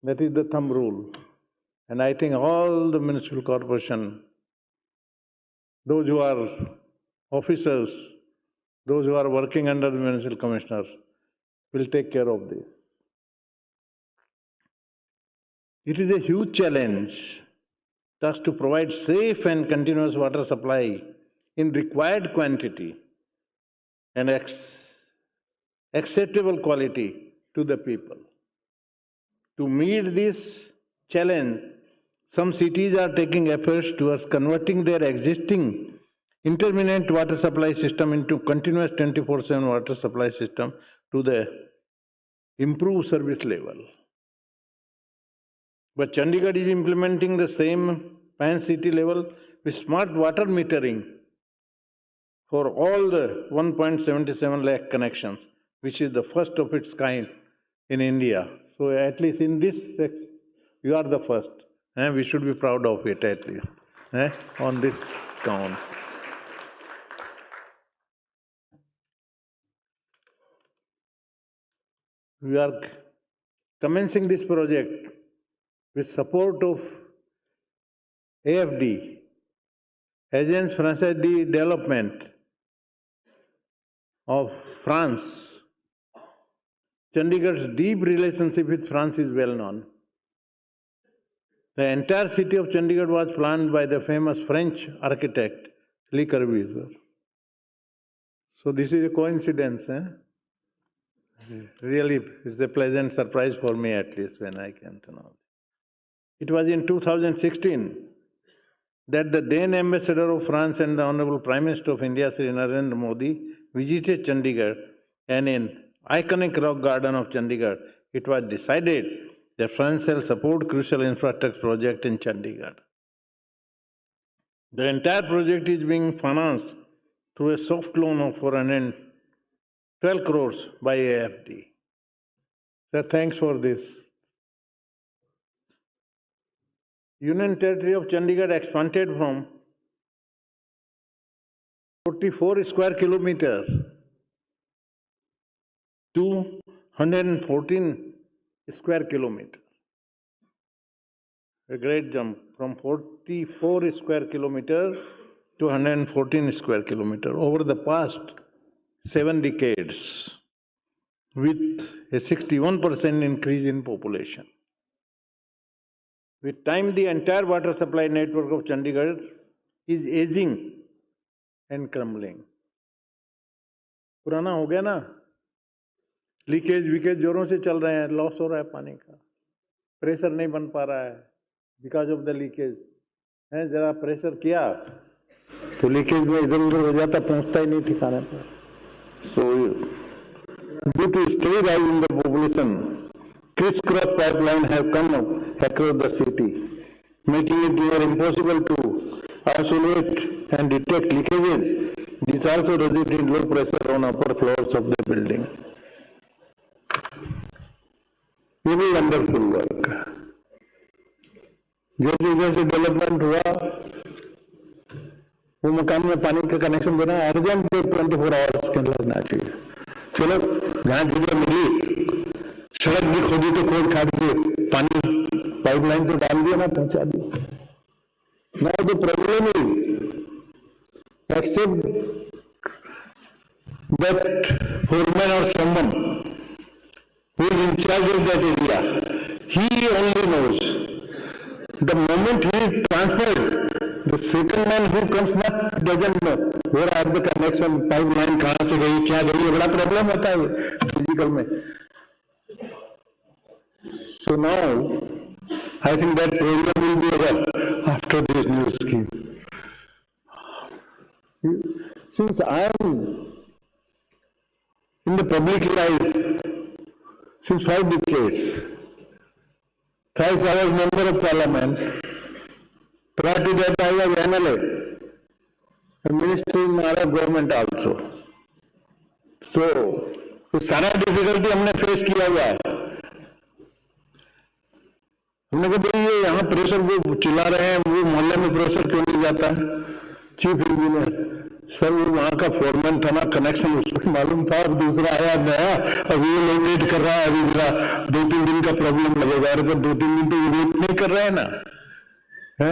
Speaker 8: That is the thumb rule. And I think all the municipal corporation, those who are officers, those who are working under the municipal commissioner, will take care of this. It is a huge challenge just to provide safe and continuous water supply in required quantity and acceptable quality to the people. To meet this challenge, some cities are taking efforts towards converting their existing intermittent water supply system into continuous 24/7 water supply system to the improved service level. But Chandigarh is implementing the same pan-city level with smart water metering for all the 1.77 lakh connections, which is the first of its kind in India. So at least in this, you are the first. We should be proud of it at least, on this count. We are commencing this project with support of AFD, Agence Francaise de Developpment of France. Chandigarh's deep relationship with France is well known. The entire city of Chandigarh was planned by the famous French architect Le Corbusier. So this is a coincidence, eh? Really, it's a pleasant surprise for me at least when I came to know. It was in 2016 that the then Ambassador of France and the Honorable Prime Minister of India, Sri Narendra Modi, visited Chandigarh, and in iconic rock garden of Chandigarh, it was decided that France shall support crucial infrastructure project in Chandigarh. The entire project is being financed through a soft loan of 412 crores by AFD. Sir, thanks for this. Union Territory of Chandigarh expanded from 44 square kilometers to 114 square kilometers. A great jump from 44 square kilometers to 114 square kilometers over the past 7 decades, with a 61% increase in population. With time, the entire water supply network of Chandigarh is aging and crumbling. पुराना हो गया ना, leakage वीकेज जोरों से चल रहे हैं, loss हो रहा है पानी का, प्रेशर नहीं बन पा रहा है बिकॉज ऑफ द लीकेज है. जरा प्रेशर किया तो लीकेज में इधर उधर हो जाता, पहुंचता ही नहीं ठिकाने पर. So due to steady rise in the population, crisscross pipeline have come up across the city, making it near impossible to isolate and detect leakages. This also results in low pressure on upper floors of the building. Really wonderful work. जैसे जैसे development हुआ, वो मकान में पानी का connection देना urgent 24 hours के लगना चाहिए. चलो जहाँ जगह मिली, सड़क भी खोदी तो खोद खाद के पानी पाइपलाइन तो डाल दिया ना, पहुंचा दिया. Now the problem is, except that foreman or someone who is in charge of that area, he only knows. The moment he is transferred, the second man who comes back doesn't know where are the connection, pipeline कहाँ से गई, क्या गई. ये बड़ा problem होता है physical में. So now, I think that problem will be over after this new scheme. Since I am in the public life since 5 decades, thrice I was member of parliament, prior to that I was MLA, and minister in Arab government also. So, सारा difficulty हमने face किया हुआ है. हमने कहा भाई ये यहाँ प्रेशर वो चिल्ला रहे हैं, वो मोहल्ले में प्रेशर क्यों नहीं जाता है. चीफ इंजीनियर सर, वो वहाँ का फोरमैन था ना, कनेक्शन उसको मालूम था, अब दूसरा आया नया, अब ये लोग वेट कर रहा है, अभी जरा 2-3 दिन का प्रॉब्लम लगेगा. अरे पर 2-3 दिन तो वेट नहीं कर रहे हैं ना, है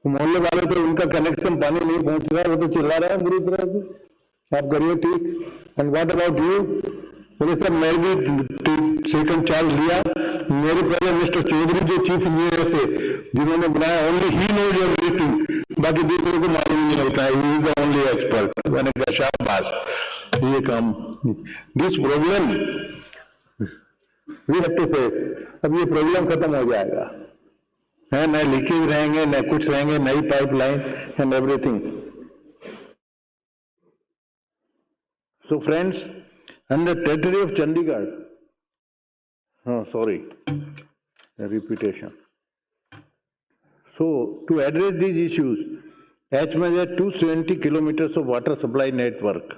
Speaker 8: मोहल्ले वाले तो उनका कनेक्शन पानी नहीं पहुंच रहा, वो तो चिल्ला रहे हैं बुरी तरह से, आप करिए ठीक. And what about you? बोले सर मैं भी सेकंड चार्ज लिया, मेरे पहले मिस्टर चौधरी जो चीफ इंजीनियर थे, जिन्होंने बनाया, ओनली ही नोज एवरीथिंग, बाकी दूसरों को मालूम नहीं होता है, he is the only expert. मैंने कहा शाबाश, ये काम. This problem we have to face. अब ये प्रॉब्लम खत्म हो जाएगा, है न लीकेज रहेंगे, न कुछ रहेंगे, नई pipeline and everything. So friends, and the territory of Chandigarh, repetition. So, to address these issues, as much as 270 kilometers of water supply network,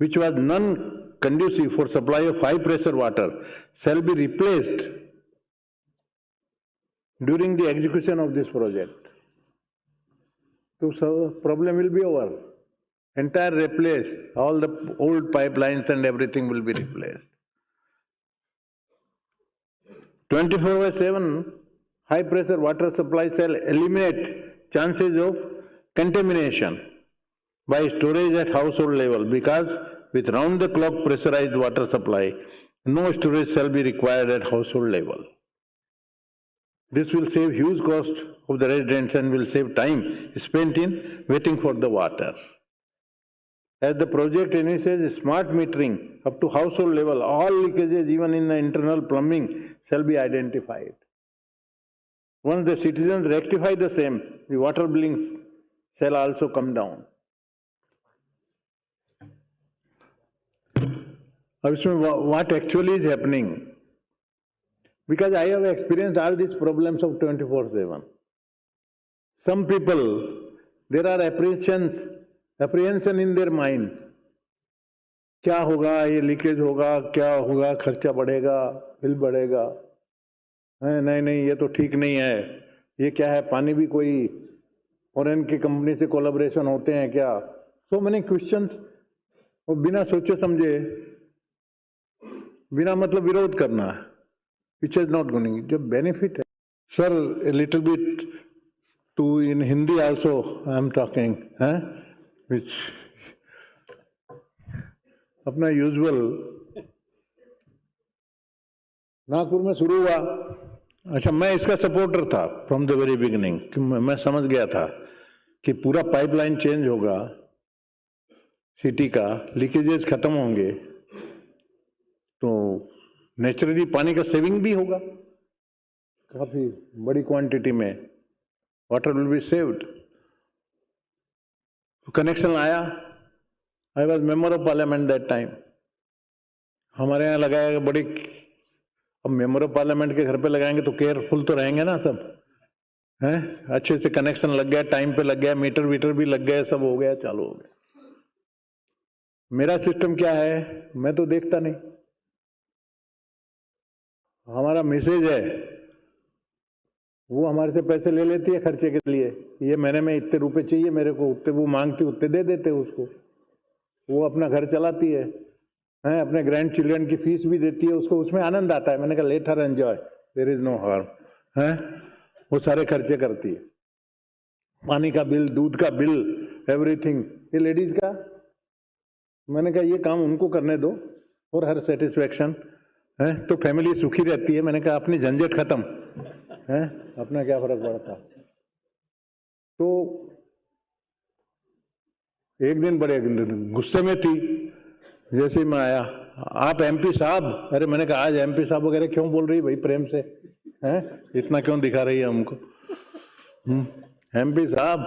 Speaker 8: which was non-conducive for supply of high pressure water, shall be replaced during the execution of this project. So, problem will be over. Entire replace, all the old pipelines and everything will be replaced. 24/7 high pressure water supply shall eliminate chances of contamination by storage at household level, because with round the clock pressurized water supply, no storage shall be required at household level. This will save huge cost of the residents and will save time spent in waiting for the water. As the project initiates smart metering up to household level, all leakages even in the internal plumbing shall be identified. Once the citizens rectify the same, the water billings shall also come down. अब इसमें what actually is happening? Because I have experienced all these problems of 24/7. Some people, there are apprehension in their mind. क्या होगा, ये leakage होगा, क्या होगा, खर्चा बढ़ेगा, बिल बढ़ेगा, नहीं ये तो ठीक नहीं है, ये क्या है, पानी भी कोई फॉरेन की कंपनी से कोलैबोरेशन होते हैं क्या? So many questions, और बिना सोचे समझे, बिना मतलब विरोध करना, which is not going. जो बेनिफिट है, sir a little bit to in Hindi also I am talking, which अपना यूजुअल नागपुर में शुरू हुआ। अच्छा, मैं इसका सपोर्टर था फ्रॉम द वेरी बिगिनिंग, मैं समझ गया था कि पूरा पाइपलाइन चेंज होगा, सिटी का लीकेजेस खत्म होंगे, तो नेचुरली पानी का सेविंग भी होगा, काफी बड़ी क्वांटिटी में water will be saved. Connection आया, I was member of parliament that time. हमारे यहाँ लगाया बड़ी, अब मेंबर ऑफ पार्लियामेंट के घर पे लगाएंगे तो केयरफुल तो रहेंगे ना सब, हैं? अच्छे से कनेक्शन लग गया, टाइम पे लग गया, मीटर वीटर भी लग गए, सब हो गया, चालू हो गया। मेरा सिस्टम क्या है, मैं तो देखता नहीं, हमारा मैसेज है, वो हमारे से पैसे ले लेती है खर्चे के लिए, ये महीने में इतने रुपए चाहिए मेरे को, उतने वो मांगती, उतने दे देते उसको, वो अपना घर चलाती है, अपने ग्रैंड चिल्ड्रन की फीस भी देती है उसको, उसमें आनंद आता है। मैंने कहा let her enjoy, there is no harm, वो सारे खर्चे करती है, पानी का बिल, दूध का बिल, एवरीथिंग, ये लेडीज का। मैंने कहा ये काम उनको करने दो और हर सेटिस्फेक्शन है तो फैमिली सुखी रहती है। मैंने कहा अपनी झंझट खत्म है, अपना क्या फर्क पड़ता। तो एक दिन बड़े गुस्से में थी, जैसे ही मैं आया, आप एमपी साहब, अरे मैंने कहा आज एमपी साहब वगैरह क्यों बोल रही भाई, प्रेम से हैं, इतना क्यों दिखा रही है हमको? एमपी साहब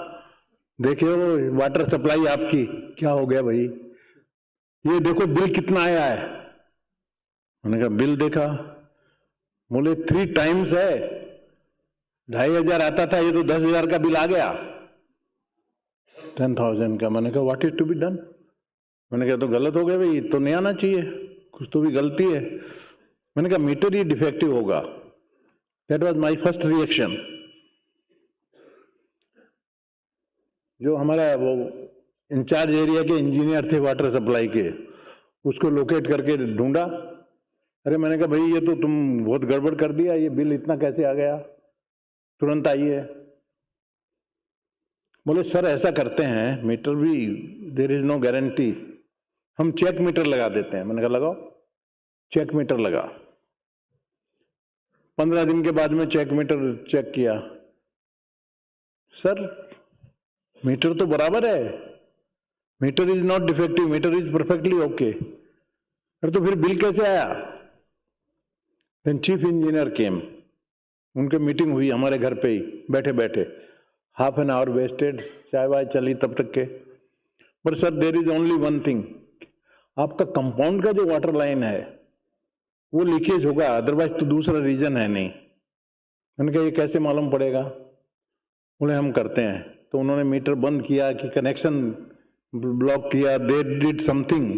Speaker 8: देखिए वो वाटर सप्लाई आपकी क्या हो गया भाई, ये देखो बिल कितना आया है। मैंने कहा बिल देखा, बोले 3 टाइम्स है, 2500 आता था, ये तो 10,000 का बिल आ गया, 10,000 का। मैंने कहा what is to be done? मैंने कहा तो गलत हो गया भाई, तो नहीं आना चाहिए, कुछ तो भी गलती है। मैंने कहा मीटर ही डिफेक्टिव होगा। That was my first reaction. जो हमारा वो इंचार्ज एरिया के इंजीनियर थे वाटर सप्लाई के, उसको लोकेट करके ढूंढा। अरे मैंने कहा भाई ये तो तुम बहुत गड़बड़ कर दिया, ये बिल इतना कैसे आ गया, तुरंत आइए। बोले सर ऐसा करते हैं, मीटर भी देयर इज नो गारंटी, हम चेक मीटर लगा देते हैं। मैंने कहा लगाओ, चेक मीटर लगा। 15 दिन के बाद में चेक मीटर चेक किया, सर मीटर तो बराबर है, meter is not defective, meter is perfectly okay. अरे तो फिर बिल कैसे आया? देन चीफ इंजीनियर केम, उनके मीटिंग हुई हमारे घर पे ही बैठे बैठे, हाफ एन आवर वेस्टेड, चाय वाय चली तब तक के। पर sir there is only one thing, आपका कंपाउंड का जो वाटर लाइन है वो लीकेज होगा, अदरवाइज तो दूसरा रीजन है नहीं। मैंने कहा ये कैसे मालूम पड़ेगा? बोले हम करते हैं। तो उन्होंने मीटर बंद किया कि कनेक्शन ब्लॉक किया, they did something,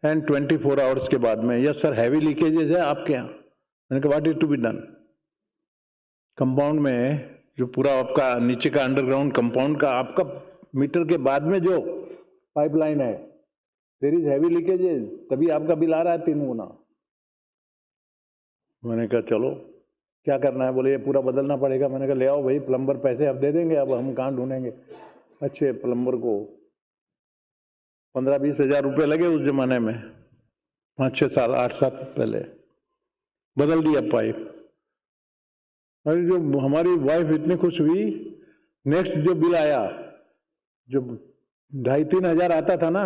Speaker 8: and 24 hours के बाद में यस सर हैवी लीकेजेस है आपके यहाँ। मैंने कहा what is to be done? Compound में जो पूरा आपका नीचे का अंडरग्राउंड कंपाउंड का आपका मीटर के बाद में जो पाइपलाइन है, देयर इज हैवी लीकेजेस, तभी आपका बिल आ रहा है 3 गुना। मैंने कहा चलो क्या करना है? बोले ये पूरा बदलना पड़ेगा। मैंने कहा ले आओ भाई प्लम्बर, पैसे अब दे देंगे, अब हम कहाँ ढूंढेंगे अच्छे प्लम्बर को। 15-20 हज़ार रुपये लगे उस जमाने में, 5-6 साल 8 साल पहले बदल दिया पाइप। अरे जो हमारी वाइफ इतनी खुश हुई, नेक्स्ट जो बिल आया, जो 2,500-3 हजार आता था ना,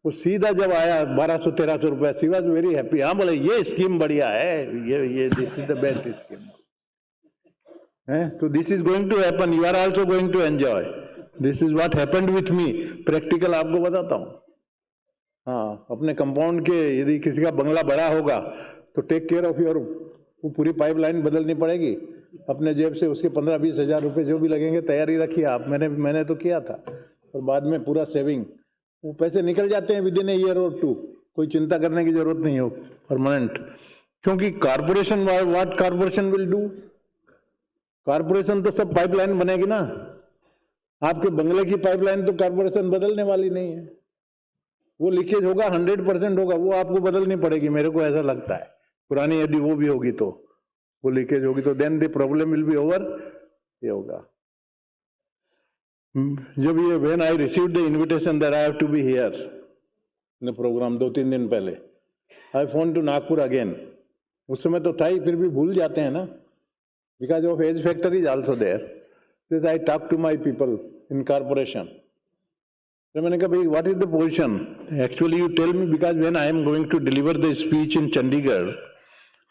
Speaker 8: वो सीधा जब आया 1,200-1,300 रुपया, शी वॉज वेरी हैप्पी। हाँ बोले ये स्कीम बढ़िया है, ये this is the best scheme है। तो this is going to happen, you are also going to enjoy. This is what happened with me. Practical आपको बताता हूँ। हाँ, अपने कंपाउंड के यदि किसी का बंगला बड़ा होगा तो टेक केयर ऑफ योर, वो पूरी पाइपलाइन बदलनी पड़ेगी। अपने जेब से उसके 15-20 हजार रुपये जो भी लगेंगे तैयारी रखिए आप। मैंने तो किया था, और बाद में पूरा सेविंग, वो पैसे निकल जाते हैं विद इन ए ईयर और 2। कोई चिंता करने की जरूरत नहीं हो, परमानेंट। क्योंकि corporation, what corporation will do, corporation तो सब पाइपलाइन बनेगी ना। आपके बंगले की पाइपलाइन तो कारपोरेशन बदलने वाली नहीं है। वो लीकेज होगा, 100% होगा, वो आपको बदलनी पड़ेगी, मेरे को ऐसा लगता है। पुरानी यदि वो भी होगी तो, वो लीकेज होगी तो then the problem will be over, ये होगा। जब ये when I received the invitation that I have to be here in the programme 2-3 दिन पहले, I phone to Nagpur again. उस समय तो था ही, फिर भी भूल जाते हैं ना, because of age factor is also there. This I talk to my people in corporation. तो मैंने कहा भाई what is the position, actually you tell me, because when I am going to deliver the speech in Chandigarh,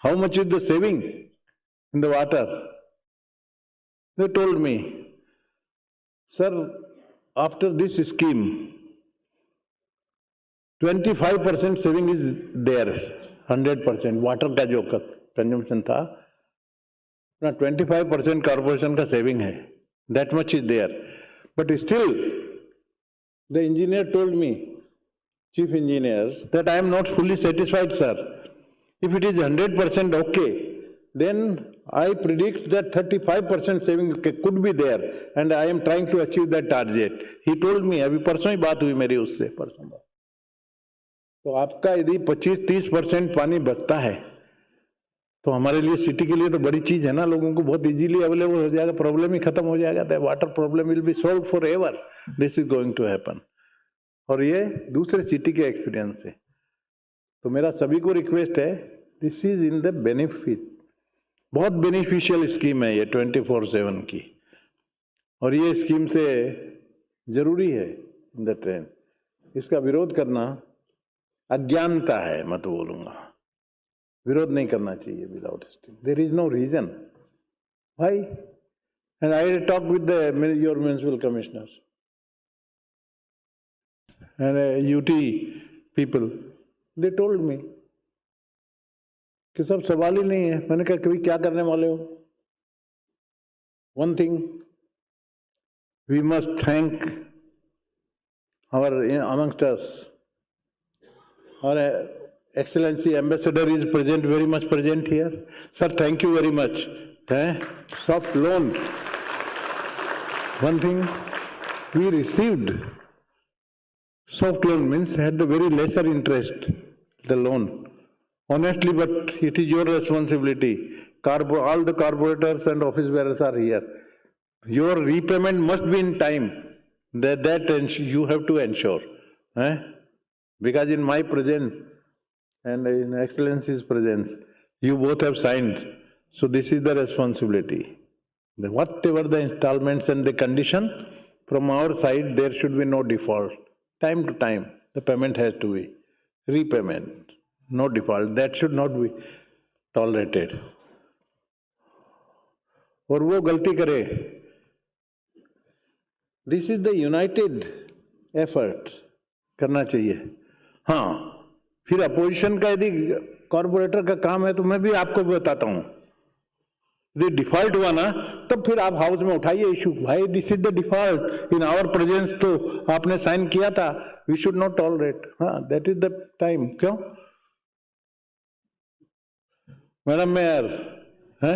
Speaker 8: how much is the saving in the water. They told me, sir, after this scheme 25% saving is there, 100% water का जो consumption था, 25% corporation का saving है, that much is there. But still the engineer told me, chief engineers, that I am not fully satisfied, sir. If it is 100% okay, then I predict that 35% saving could be there, and I am trying to achieve that target. He told me, अभी परसों ही बात हुई मेरी उससे, परसों बात। तो आपका यदि 25-30% पानी बचता है तो हमारे लिए, सिटी के लिए तो बड़ी चीज है ना, लोगों को बहुत इजीली अवेलेबल हो जाएगा, प्रॉब्लम ही खत्म हो जाएगा। Water problem will be solved for ever. This is going to happen. और ये दूसरे सिटी के एक्सपीरियंस से। तो मेरा सभी को रिक्वेस्ट है, this is in the benefit, बहुत बेनिफिशियल स्कीम है ये 24/7 की, और ये स्कीम से जरूरी है इन द ट्रेन। इसका विरोध करना अज्ञानता है, मत बोलूंगा, विरोध नहीं करना चाहिए without steam. There is no reason why. And I talk with your municipal commissioners and UT people, they told me कि सब सवाल ही नहीं है। मैंने कहा कभी क्या करने वाले हो। One thing we must thank our amongst us, और excellency ambassador is present, very much present here. Sir thank you very much. Soft loan, one thing we received soft loan, means had the very lesser interest, the loan. Honestly, but it is your responsibility. All the corporators and office bearers are here. Your repayment must be in time. That you have to ensure. Because in my presence and in Excellency's presence, you both have signed. So this is the responsibility. Whatever the installments and the condition, from our side, there should be no default. Time to time, the payment has to be repayment, no default. That should not be tolerated. और वो गलती करे, this is the United effort करना चाहिए। हाँ, फिर opposition का यदि कॉर्पोरेटर का काम है तो मैं भी आपको बताता हूँ, यदि डिफॉल्ट हुआ ना तब फिर आप हाउस में उठाइए इशू, भाई this is the default in our presence, तो आपने साइन किया था, वी शुड नॉट टॉलरेट। हाँ, दैट इज द टाइम। क्यों मैडम मेयर, है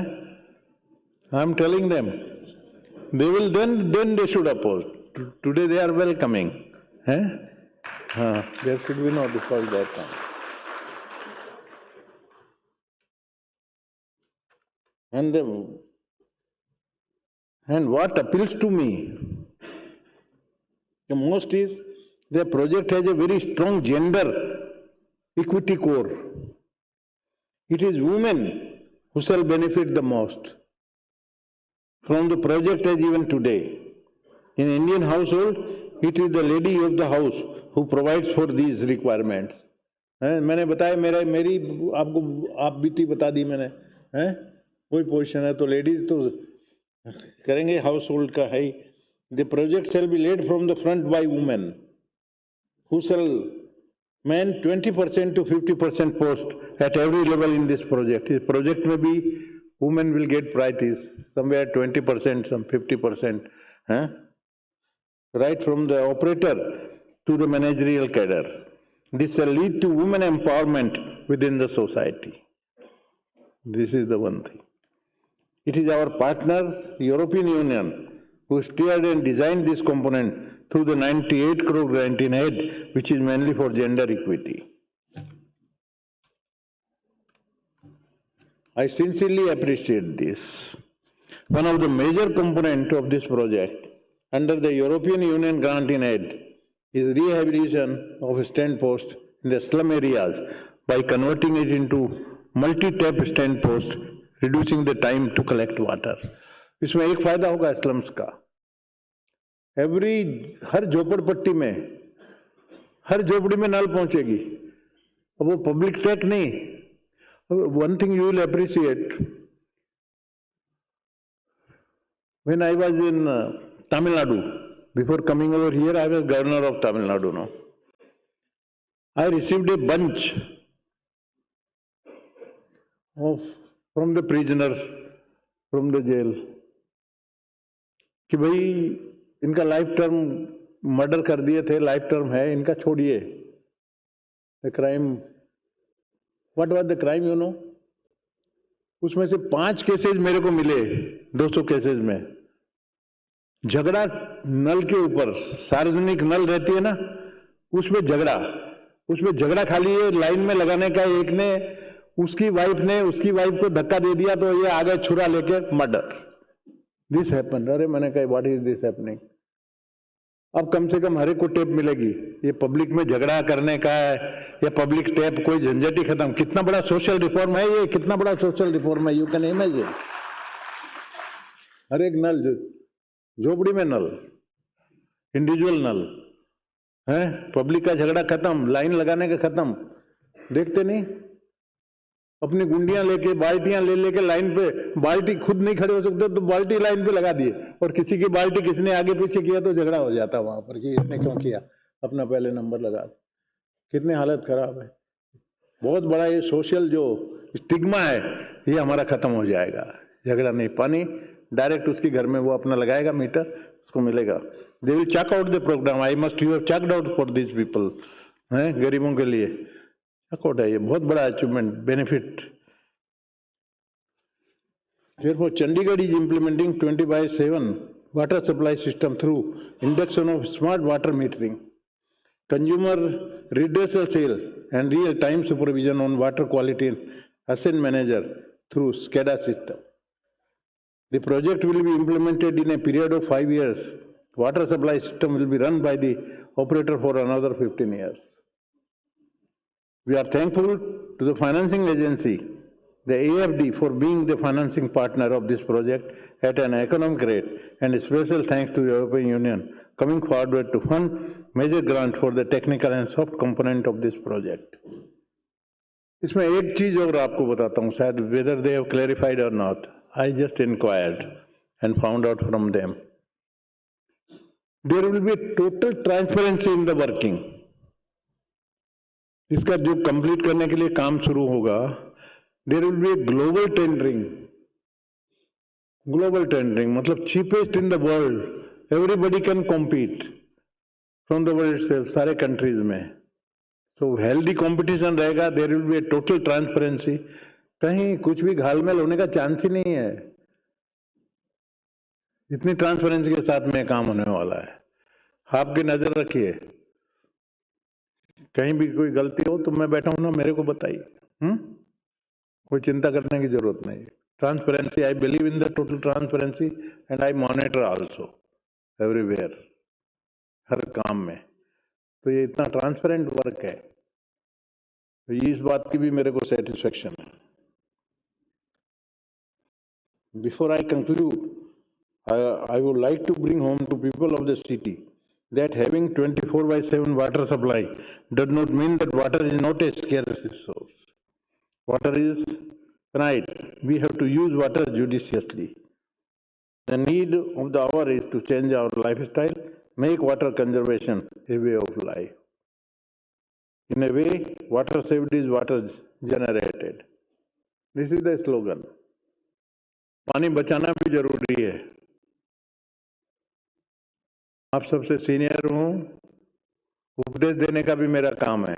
Speaker 8: I am telling them, they will then they should oppose. Today they are welcoming, है। हाँ, there should be no default that time. And what appeals to me the most is the project has a very strong gender equity core. It is women who shall benefit the most. from the project as even today. In Indian household, it is the lady of the house who provides for these requirements. मैंने बताया मेरी आपको आप बीती बता दी मैंने, हैं कोई पोजीशन है तो लेडीज तो करेंगे हाउस होल्ड का है. The project shall be led from the front by women who shall man 20% to 50% post at every level in this project. This project may be women will get priorities, somewhere 20%, some 50%, right from the operator to the managerial cadre. This shall lead to women empowerment within the society. This is the one thing. It is our partner, European Union, who steered and designed this component through the 98 crore grant in aid, which is mainly for gender equity. I sincerely appreciate this. One of the major components of this project under the European Union grant in aid is rehabilitation of stand posts in the slum areas by converting it into multi-tap stand posts, reducing the time to collect water. इसमें एक फायदा होगा slums का. हर झोपड़पट्टी में, हर झोपड़ी में नल पहुंचेगी. अब वो पब्लिक टैक नहीं. One thing you will appreciate, when I was in Tamil Nadu, before coming over here, I was governor of Tamil Nadu now. I received a bunch from the prisoners from the jail कि भाई इनका life term murder कर दिए थे, life term है, इनका छोड़िए. The crime, what was the crime you know? उसमें से 5 केसेस मेरे को मिले 200 केसेस में. झगड़ा नल के ऊपर, सार्वजनिक नल रहती है ना, उसमें झगड़ा खाली है लाइन में लगाने का. एक ने उसकी वाइफ को धक्का दे दिया तो ये आ गए छुरा लेके, मर्डर. This happen. अरे मैंने कहा व्हाट इज दिस हैपनिंग? अब कम से कम हर एक को टेप मिलेगी. ये पब्लिक में झगड़ा करने का है, ये पब्लिक टेप, कोई झंझट ही खत्म. कितना बड़ा सोशल रिफॉर्म है ये, कितना बड़ा सोशल रिफॉर्म है, यू कैन इमेजिन. हर एक नल, झोपड़ी में नल, इंडिविजुअल नल है. पब्लिक का झगड़ा खत्म, लाइन लगाने का खत्म. देखते नहीं, अपनी गुंडियां लेके, बाल्टियां ले लेके लाइन पे, बाल्टी खुद नहीं खड़े हो सकते तो बाल्टी लाइन पे लगा दिए, और किसी की बाल्टी किसने आगे पीछे किया तो झगड़ा हो जाता वहां पर कि इसने क्यों किया, अपना पहले नंबर लगा. कितनी हालत खराब है. बहुत बड़ा ये सोशल जो स्टिग्मा है ये हमारा खत्म हो जाएगा. झगड़ा नहीं, पानी डायरेक्ट उसके घर में वो अपना लगाएगा मीटर, उसको मिलेगा. They will check out the programme. I must you have checked out for this people. है गरीबों के लिए चेकआउट है. ये बहुत बड़ा achievement, benefit. Therefore, Chandigarh is implementing 20/7 water supply system through induction of smart water metering, consumer redressal sale, and real-time supervision on water quality and asset manager through SCADA system. The project will be implemented in a period of 5 years. Water supply system will be run by the operator for another 15 years. We are thankful to the financing agency, the AFD, for being the financing partner of this project at an economic rate, and a special thanks to the European Union coming forward to fund major grant for the technical and soft component of this project. इसमें एक चीज और आपको बताता हूँ, शायद whether they have clarified or not. I just inquired and found out from them. There will be total transparency in the working. इसका जो कंप्लीट करने के लिए काम शुरू होगा, there will be global tendering. Global tendering मतलब cheapest in the world. Everybody can compete from the world से, सारे कंट्रीज में. तो हेल्दी कंपटीशन रहेगा. There will be total transparency. कहीं कुछ भी घालमेल होने का चांस ही नहीं है. इतनी ट्रांसपेरेंसी के साथ में काम होने वाला है. आपकी नजर रखिए, कहीं भी कोई गलती हो तो मैं बैठा हूं ना, मेरे को बताइए. कोई चिंता करने की जरूरत नहीं. Transparency, I believe in the total transparency and I monitor also everywhere, हर काम में. तो ये इतना ट्रांसपेरेंट वर्क है, तो इस बात की भी मेरे को सेटिस्फेक्शन है. Before I conclude, I would like to bring home to people of the city that having 24/7 water supply does not mean that water is not a scarce resource. Water is right. We have to use water judiciously. The need of the hour is to change our lifestyle, make water conservation a way of life. In a way, water saved is water generated. This is the slogan. पानी बचाना भी जरूरी है. आप सबसे senior हूँ, उपदेश देने का भी मेरा काम है.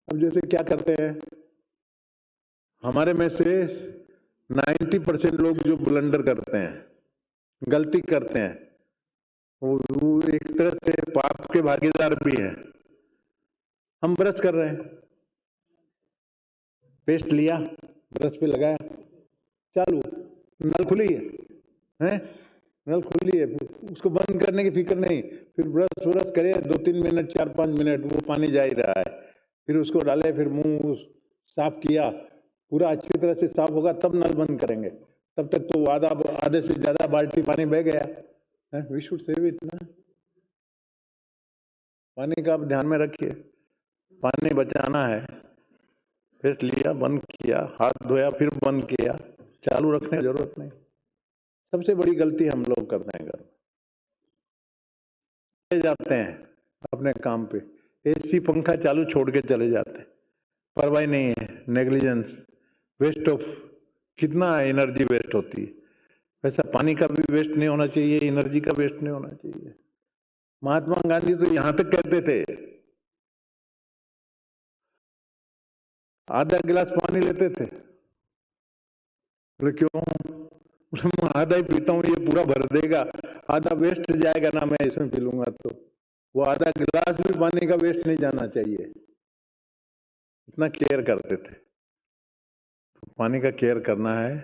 Speaker 8: अब जैसे क्या करते हैं, हमारे में से 90% लोग जो ब्लंडर करते हैं, गलती करते हैं, वो एक तरह से पाप के भागीदार भी हैं. हम ब्रश कर रहे हैं, पेस्ट लिया, ब्रश पे लगाया, चालू, नल खुली है, नल खुली है, उसको बंद करने की फिक्र नहीं, फिर ब्रश करे 2-3 मिनट 4-5 मिनट, वो पानी जा ही रहा है, फिर उसको डाले, फिर मुंह साफ किया, पूरा अच्छी तरह से साफ होगा तब नल बंद करेंगे. तब तक तो आधे से ज्यादा बाल्टी पानी बह गया. वी शुड सेव इट ना. पानी का आप ध्यान में रखिए, पानी बचाना है. पेस्ट लिया, बंद किया, हाथ धोया, फिर बंद किया, चालू रखने की जरूरत नहीं. सबसे बड़ी गलती हम लोग करते हैं, घर में जाते हैं अपने काम पे, एसी पंखा चालू छोड़ के चले जाते हैं, परवाही नहीं है, नेग्लिजेंस, वेस्ट ऑफ, कितना एनर्जी वेस्ट होती है. वैसा पानी का भी वेस्ट नहीं होना चाहिए, एनर्जी का वेस्ट नहीं होना चाहिए. महात्मा गांधी तो यहां तक कहते थे, आधा गिलास पानी लेते थे, बोले क्यों, मैं आधा ही पीता हूँ, ये पूरा भर देगा, आधा वेस्ट जाएगा ना, मैं इसमें पी लूंगा. तो वो आधा गिलास भी पानी का वेस्ट नहीं जाना चाहिए. इतना केयर करते थे. पानी का केयर करना है,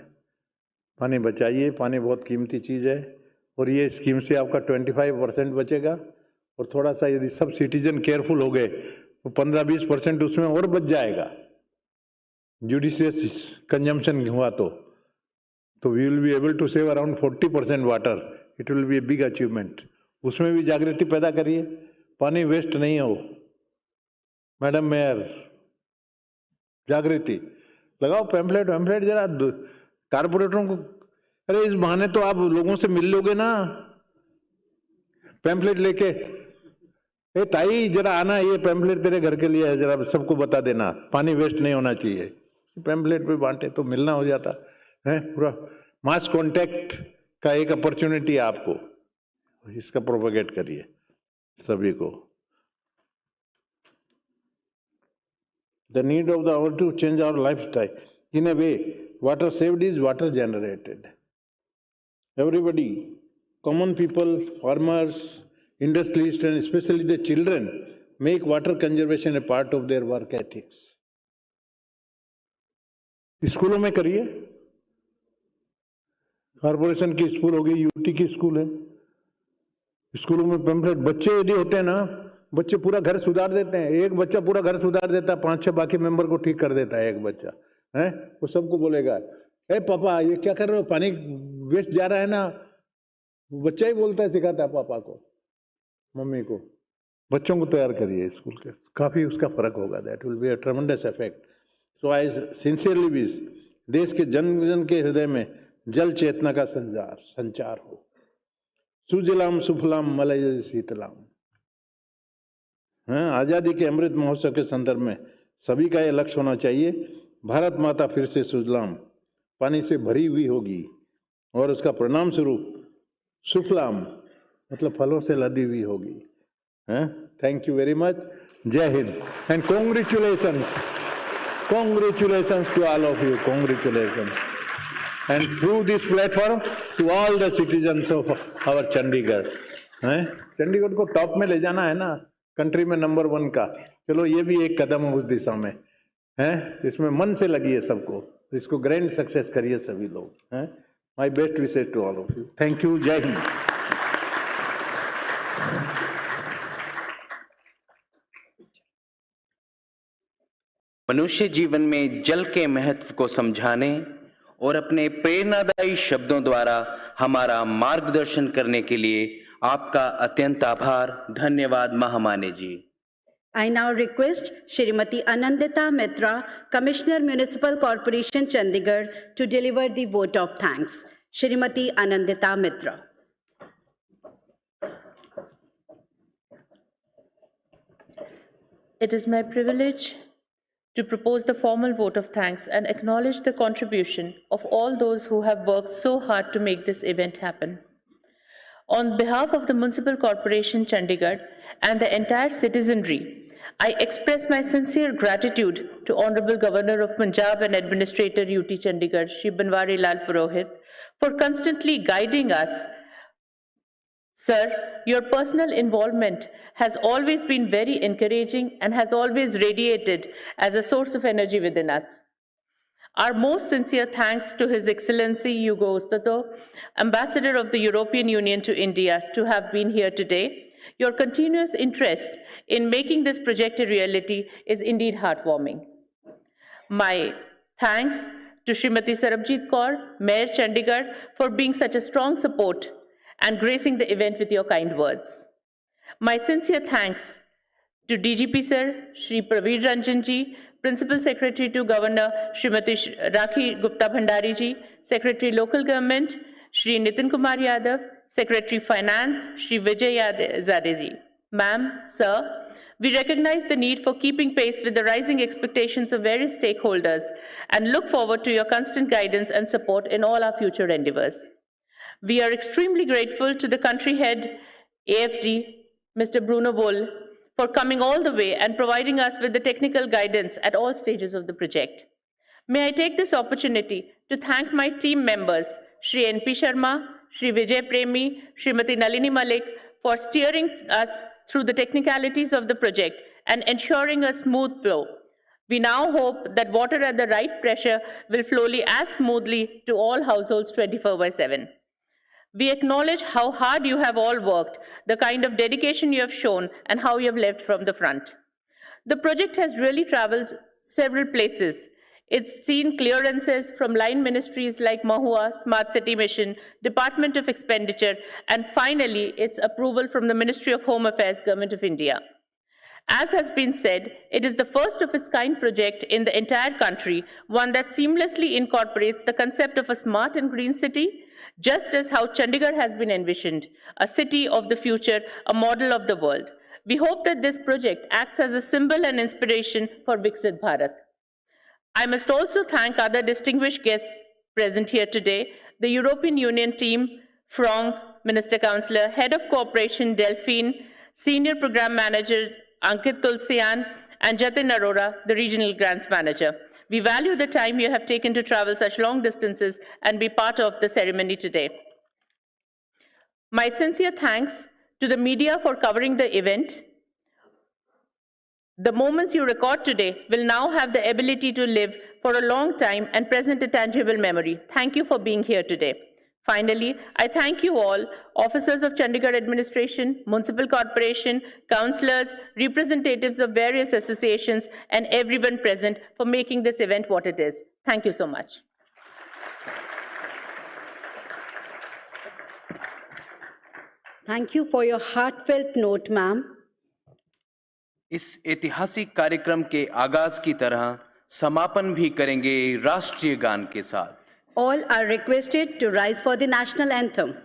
Speaker 8: पानी बचाइए. पानी बहुत कीमती चीज है, और ये स्कीम से आपका 25% बचेगा, और थोड़ा सा यदि सब सिटीजन केयरफुल हो गए तो 15-20% उसमें और बच जाएगा. जुडिशियस कंजम्पशन हुआ तो we will be able to save around 40% water. It will be a big achievement. उसमें भी जागृति पैदा करिए, पानी वेस्ट नहीं हो. मैडम मेयर, जागृति लगाओ, पैम्फलेट जरा कारपोरेटरों को. अरे इस बहाने तो आप लोगों से मिल लोगे ना, पैम्फलेट लेके, ए ताई जरा आना, ये पैम्फलेट तेरे घर के लिए है, जरा सबको बता देना, पानी वेस्ट नहीं होना चाहिए. पैम्फलेट पे बांटे तो मिलना हो जाता है. पूरा मास कांटेक्ट का एक अपॉर्चुनिटी है आपको, इसका प्रोपेगेट करिए सभी को. The need of the hour to change our lifestyle. In a way, water saved is water generated. Everybody, common people, farmers, industrialists, and especially the children, make water conservation a part of their work ethics. स्कूलों में करिए, corporation की school होगी, UT की school है, स्कूलों में pamphlet. बच्चे यदि होते हैं ना, बच्चे पूरा घर सुधार देते हैं. एक बच्चा पूरा घर सुधार देता है, 5-6 बाकी मेंबर को ठीक कर देता है. एक बच्चा है, वो सबको बोलेगा, ए पापा ये क्या कर रहे हो, पानी वेस्ट जा रहा है ना. बच्चा ही बोलता है, सिखाता है पापा को, मम्मी को. बच्चों को तैयार करिए स्कूल के, काफी उसका फर्क होगा. That will be a ट्रेमेंडस effect. So I sincerely wish देश के जन जन के हृदय में जल चेतना का संचार हो. सुजलाम सुफलाम मलयज शीतलाम. आजादी के अमृत महोत्सव के संदर्भ में सभी का यह लक्ष्य होना चाहिए, भारत माता फिर से सुजलाम, पानी से भरी हुई होगी, और उसका परिणाम स्वरूप सुफलाम मतलब फलों से लदी हुई होगी. Thank you very much. जय हिंद and congratulations to all of you. Congratulations. And through this platform to all the citizens of our Chandigarh. Chandigarh को टॉप में ले जाना है ना, कंट्री में नंबर 1 का. चलो ये भी एक कदम है उस दिशा में. इसमें मन से लगिए सबको, इसको ग्रैंड सक्सेस करिए सभी लोग. My best wishes to all of you. Thank you. जय हिंद.
Speaker 2: मनुष्य जीवन में जल के महत्व को समझाने और अपने प्रेरणादायी शब्दों द्वारा हमारा मार्गदर्शन करने के लिए आपका अत्यंत आभार। धन्यवाद महामान्य जी।
Speaker 1: I now request Shrimati Anandita Mitra, Commissioner Municipal Corporation Chandigarh, to deliver the vote of thanks. Shrimati Anandita Mitra.
Speaker 9: It is my privilege to propose the formal vote of thanks and acknowledge the contribution of all those who have worked so hard to make this event happen. On behalf of the Municipal Corporation Chandigarh and the entire citizenry, I express my sincere gratitude to Honorable Governor of Punjab and Administrator UT Chandigarh, Shri Banwari Lal Purohit, for constantly guiding us. Sir, your personal involvement has always been very encouraging and has always radiated as a source of energy within us. Our most sincere thanks to His Excellency Hugo Ostato, Ambassador of the European Union to India, to have been here today. Your continuous interest in making this project a reality is indeed heartwarming. My thanks to Srimati Sarabjit Kaur, Mayor Chandigarh, for being such a strong support and gracing the event with your kind words. My sincere thanks to DGP Sir, Shri Praveer Ranjan Ji, Principal Secretary to Governor, Srimati Rakhi Gupta Bhandari Ji, Secretary Local Government, Shri Nitin Kumar Yadav, Secretary Finance, Shri Vijay Zade Ji. Ma'am, Sir, we recognize the need for keeping pace with the rising expectations of various stakeholders and look forward to your constant guidance and support in all our future endeavors. We are extremely grateful to the country head, AFD, Mr. Bruno Bull, for coming all the way and providing us with the technical guidance at all stages of the project. May I take this opportunity to thank my team members, Shri N.P. Sharma, Shri Vijay Premi, Srimati Nalini Malik, for steering us through the technicalities of the project and ensuring a smooth flow. We now hope that water at the right pressure will flow as smoothly to all households 24/7. We acknowledge how hard you have all worked, the kind of dedication you have shown, and how you have led from the front. The project has really traveled several places. It's seen clearances from line ministries like Mahua, Smart City Mission, Department of Expenditure, and finally, its approval from the Ministry of Home Affairs, Government of India. As has been said, it is the first of its kind project in the entire country, one that seamlessly incorporates the concept of a smart and green city, just as how Chandigarh has been envisioned, a city of the future, a model of the world. We hope that this project acts as a symbol and inspiration for Viksit Bharat. I must also thank other distinguished guests present here today, the European Union team, Frank, Minister Councillor, Head of Cooperation, Delphine, Senior Program Manager, Ankit Tulsian, and Jatin Arora, the Regional Grants Manager. We value the time you have taken to travel such long distances and be part of the ceremony today. My sincere thanks to the media for covering the event. The moments you record today will now have the ability to live for a long time and present a tangible memory. Thank you for being here today. Finally, I thank you all, officers of Chandigarh Administration, Municipal Corporation, councillors, representatives of various associations, and everyone present for making this event what it is. Thank you so much.
Speaker 1: Thank you for your heartfelt note, ma'am.
Speaker 2: इस ऐतिहासिक कार्यक्रम के आगाज की तरह समापन भी करेंगे राष्ट्रीय गान के साथ।
Speaker 1: All are requested to rise for the national anthem.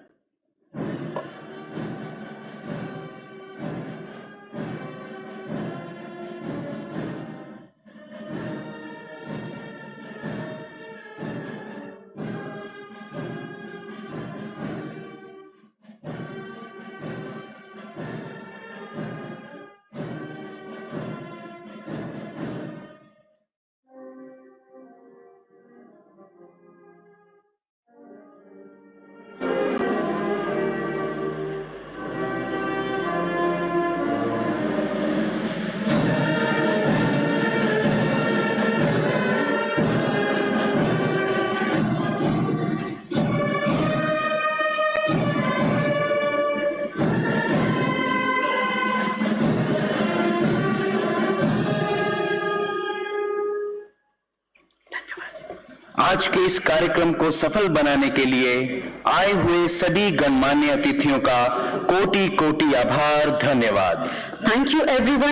Speaker 2: आज के इस कार्यक्रम को सफल बनाने के लिए आए हुए सभी गणमान्य अतिथियों का कोटि कोटि आभार, धन्यवाद।
Speaker 10: Thank you everyone.